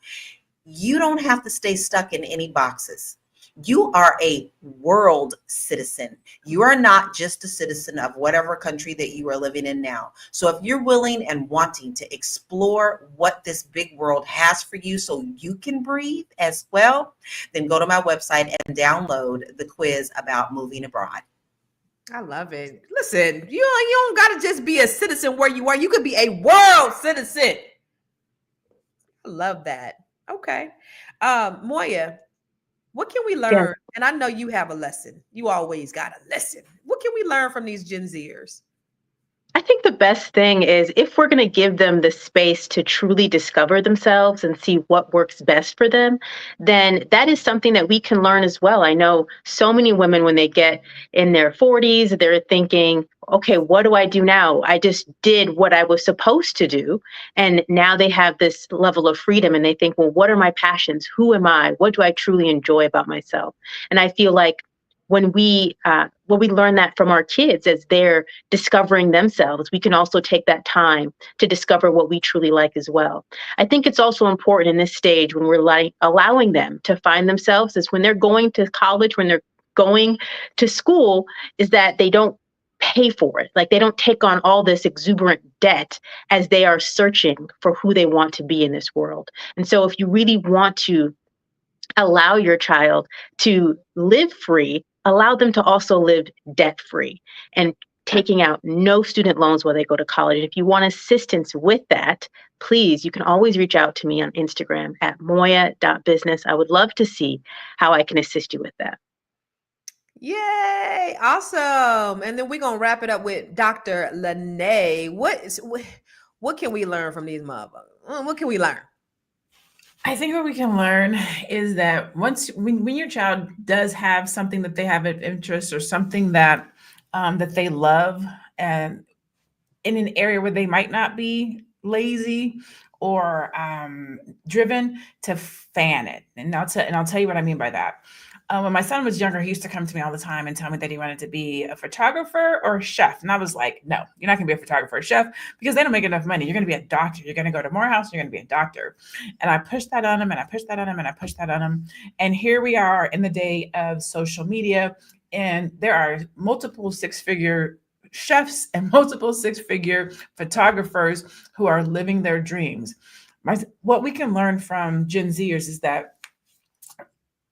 you don't have to stay stuck in any boxes. You are a world citizen. You are not just a citizen of whatever country that you are living in now. So if you're willing and wanting to explore what this big world has for you so you can breathe as well, then go to my website and download the quiz about moving abroad.
I love it. Listen, you don't got to just be a citizen where you are. You could be a world citizen. I love that. Okay. Moya, what can we learn?
Yes.
And I know you have a lesson. You always got a lesson. What can we learn from these Gen Zers?
I think the best thing is, if we're going to give them the space to truly discover themselves and see what works best for them, then that is something that we can learn as well. I know so many women, when they get in their 40s, they're thinking, okay, what do I do now? I just did what I was supposed to do. And now they have this level of freedom and they think, well, what are my passions? Who am I? What do I truly enjoy about myself? And I feel like when we learn that from our kids as they're discovering themselves, we can also take that time to discover what we truly like as well. I think it's also important in this stage, when we're allowing them to find themselves, is when they're going to college, when they're going to school, is that they don't pay for it. Like, they don't take on all this exuberant debt as they are searching for who they want to be in this world. And so if you really want to allow your child to live free, allow them to also live debt free, and taking out no student loans while they go to college. If you want assistance with that, please, you can always reach out to me on Instagram at moya.business. I would love to see how I can assist you with that.
Yay. Awesome. And then we're going to wrap it up with Dr. Lene. What can we learn from these motherfuckers? What can we learn?
I think what we can learn is that when your child does have something that they have an interest, or something that that they love, and in an area where they might not be lazy or driven, to fan it. And I'll tell you what I mean by that. When my son was younger, he used to come to me all the time and tell me that he wanted to be a photographer or a chef. And I was like, no, you're not going to be a photographer or a chef, because they don't make enough money. You're going to be a doctor. You're going to go to Morehouse. You're going to be a doctor. And I pushed that on him, and I pushed that on him, and I pushed that on him. And here we are in the day of social media, and there are multiple six-figure chefs and multiple six-figure photographers who are living their dreams. What we can learn from Gen Zers is that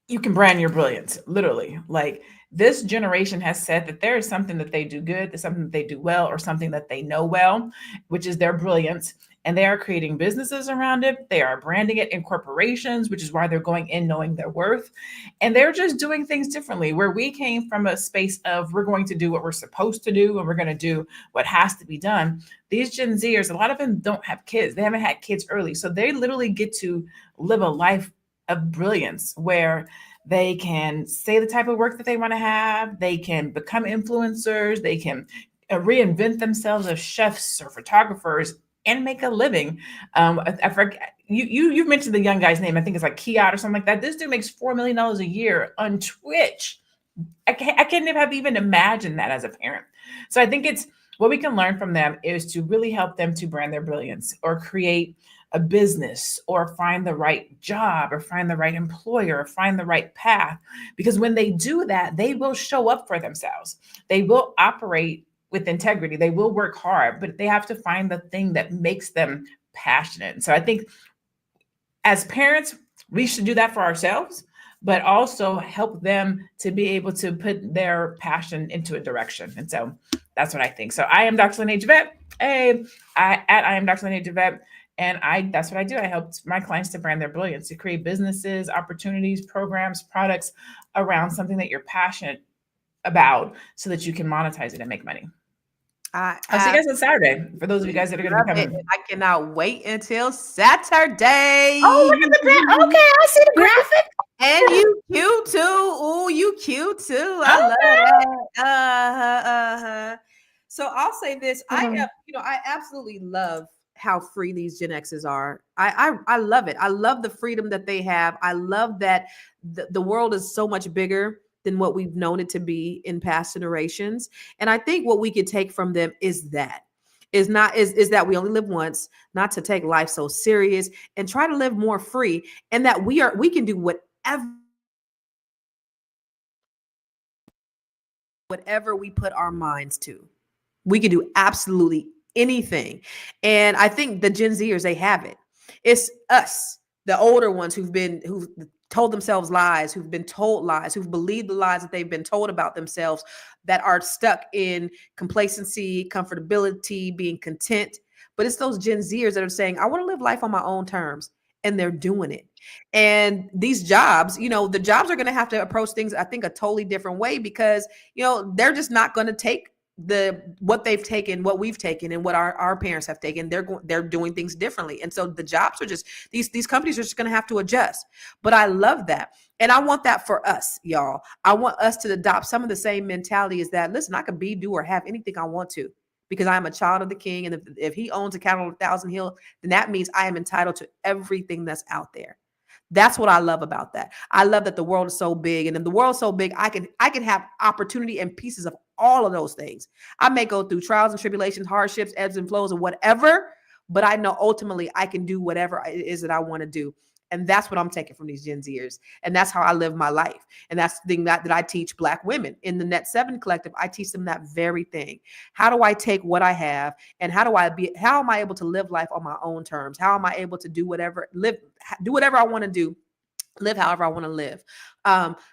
you can brand your brilliance, literally. Like, this generation has said that there is something that they do good, there's something that they do well, or something that they know well, which is their brilliance. And they are creating businesses around it. They are branding it in corporations, which is why they're going in knowing their worth. And they're just doing things differently. Where we came from a space of, we're going to do what we're supposed to do, and we're going to do what has to be done. These Gen Zers, a lot of them don't have kids. They haven't had kids early. So they literally get to live a life of brilliance, where they can say the type of work that they want to have. They can become influencers. They can reinvent themselves as chefs or photographers and make a living. I forget, you mentioned the young guy's name. I think it's like Kiat or something like that. This dude makes $4 million a year on Twitch. I can't even imagine that as a parent. So I think it's what we can learn from them is to really help them to brand their brilliance, or create a business, or find the right job, or find the right employer, or find the right path. Because when they do that, they will show up for themselves. They will operate with integrity. They will work hard, but they have to find the thing that makes them passionate. So I think as parents, we should do that for ourselves, but also help them to be able to put their passion into a direction. And so that's what I think. So I am Dr. Lene Javette. I am Dr. Lene Javette. And that's what I do. I help my clients to brand their brilliance, to create businesses, opportunities, programs, products around something that you're passionate about, so that you can monetize it and make money. I'll see you guys on Saturday. For those of you guys that are going to be
love it.
coming.
I cannot wait until Saturday.
Oh, look at the graphic. Okay, I see the graphic.
And you cute too. Oh, you cute too. I love that. So I'll say this. I absolutely love how free these Gen X's are. I love it. I love the freedom that they have. I love that the world is so much bigger than what we've known it to be in past generations. And I think what we could take from them is that that we only live once, not to take life so serious and try to live more free, and that we can do whatever we put our minds to. We can do absolutely anything. And I think the Gen Zers, they have it. It's us, the older ones who've told themselves lies, who've been told lies, who've believed the lies that they've been told about themselves, that are stuck in complacency, comfortability, being content. But it's those Gen Zers that are saying, I want to live life on my own terms. And they're doing it. And these jobs, the jobs are going to have to approach things, I think, a totally different way, because, they're just not going to take what they've taken, what we've taken, and what our parents have taken. They're doing things differently. And so the jobs are just, these companies are just going to have to adjust. But I love that. And I want that for us, y'all. I want us to adopt some of the same mentality as that. Listen, I can be, do, or have anything I want to, because I'm a child of the King. And if he owns a cattle on 1,000 hills, then that means I am entitled to everything that's out there. That's what I love about that. I love that the world is so big, and if the world's so big, I can have opportunity and pieces of all of those things. I may go through trials and tribulations, hardships, ebbs and flows, or whatever, but I know ultimately I can do whatever it is that I want to do. And that's what I'm taking from these Gen Zers. And that's how I live my life. And that's the thing that I teach Black women in the Net 7 Collective. I teach them that very thing. How do I take what I have, and how am I able to live life on my own terms? How am I able to do whatever I want to do, live however I want to live?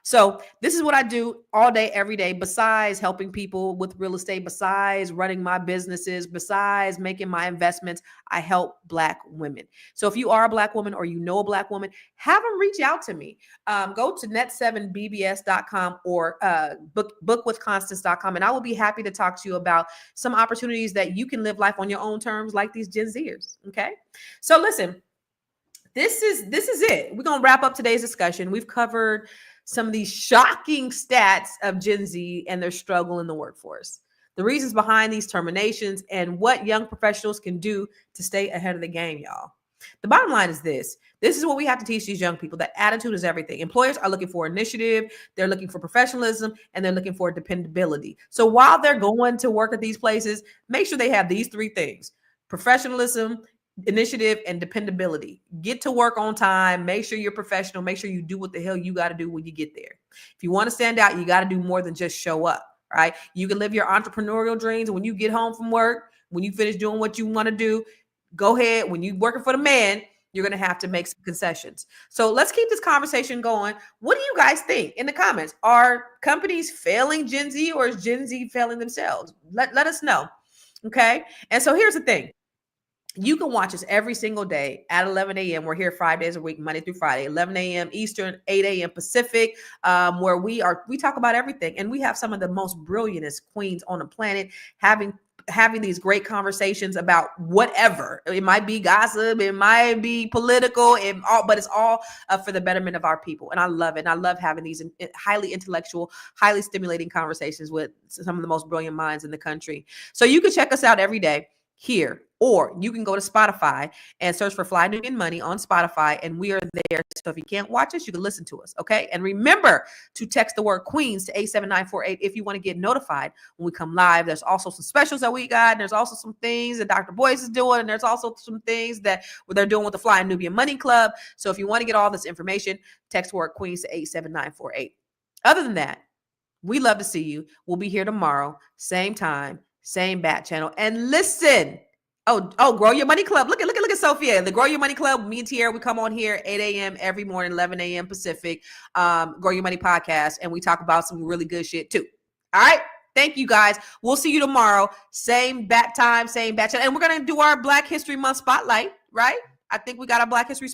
So this is what I do all day, every day, besides helping people with real estate, besides running my businesses, besides making my investments. I help Black women. So if you are a Black woman, or you know a Black woman, have them reach out to me. Go to net7bbs.com or bookwithconstance.com, and I will be happy to talk to you about some opportunities that you can live life on your own terms, like these Gen Zers. Okay. So listen, this is it. We're going to wrap up today's discussion. We've covered some of these shocking stats of Gen Z and their struggle in the workforce, the reasons behind these terminations, and what young professionals can do to stay ahead of the game, y'all. The bottom line is this. This is what we have to teach these young people, that attitude is everything. Employers are looking for initiative, they're looking for professionalism, and they're looking for dependability. So while they're going to work at these places, make sure they have these three things: professionalism, initiative, and dependability. Get to work on time. Make sure you're professional. Make sure you do what the hell you got to do when you get there. If you want to stand out, you got to do more than just show up, right? You can live your entrepreneurial dreams. When you get home from work, when you finish doing what you want to do, go ahead. When you're working for the man, you're going to have to make some concessions. So let's keep this conversation going. What do you guys think in the comments? Are companies failing Gen Z, or is Gen Z failing themselves? Let us know. Okay. And so here's the thing. You can watch us every single day at 11 a.m. We're here 5 days a week, Monday through Friday, 11 a.m. Eastern, 8 a.m. Pacific, where we talk about everything. And we have some of the most brilliantest queens on the planet having these great conversations about whatever. It might be gossip, it might be political, but it's all for the betterment of our people. And I love it. And I love having these highly intellectual, highly stimulating conversations with some of the most brilliant minds in the country. So you can check us out every day here, or you can go to Spotify and search for Fly Nubian Money on Spotify, and we are there. So if you can't watch us, you can listen to us, okay? And remember to text the word Queens to 87948 if you want to get notified when we come live. There's also some specials that we got, and there's also some things that Dr. Boyce is doing, and there's also some things that they're doing with the Fly Nubian Money Club. So if you want to get all this information, text the word Queens to 87948. Other than that, we love to see you. We'll be here tomorrow, same time, same bat channel. And listen, Grow Your Money Club. Look at Sophia. The Grow Your Money Club, me and Tierra, we come on here 8 a.m. every morning, 11 a.m. Pacific, Grow Your Money podcast, and we talk about some really good shit too. All right. Thank you guys. We'll see you tomorrow. Same bat time, same bat channel. And we're going to do our Black History Month spotlight, right? I think we got a Black History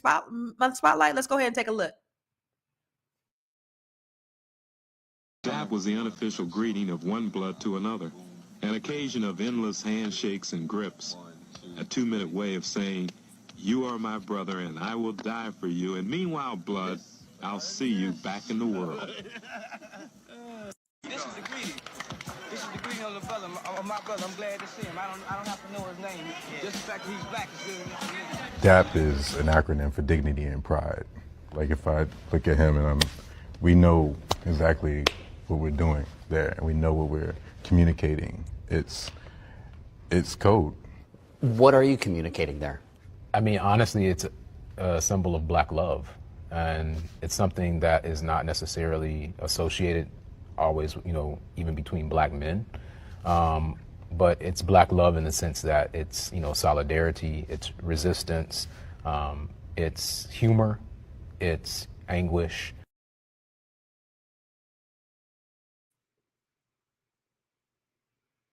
Month spotlight. Let's go ahead and take a look.
Dab was the unofficial greeting of one blood to another. An occasion of endless handshakes and grips. A 2-minute way of saying, you are my brother and I will die for you. And meanwhile, blood, I'll see you back in the world.
This is the greeting. This is the greeting of the brother, of my brother. I'm glad to see him. I don't have to know his name. Just the fact that he's black is good enough for me.
DAP is an acronym for dignity and pride. Like if I look at him and we know exactly what we're doing there, and we know what we're communicating. It's code.
What are you communicating there?
I mean, honestly, it's a symbol of black love, and it's something that is not necessarily associated always, even between black men. But it's black love in the sense that it's, solidarity, it's resistance, it's humor, it's anguish,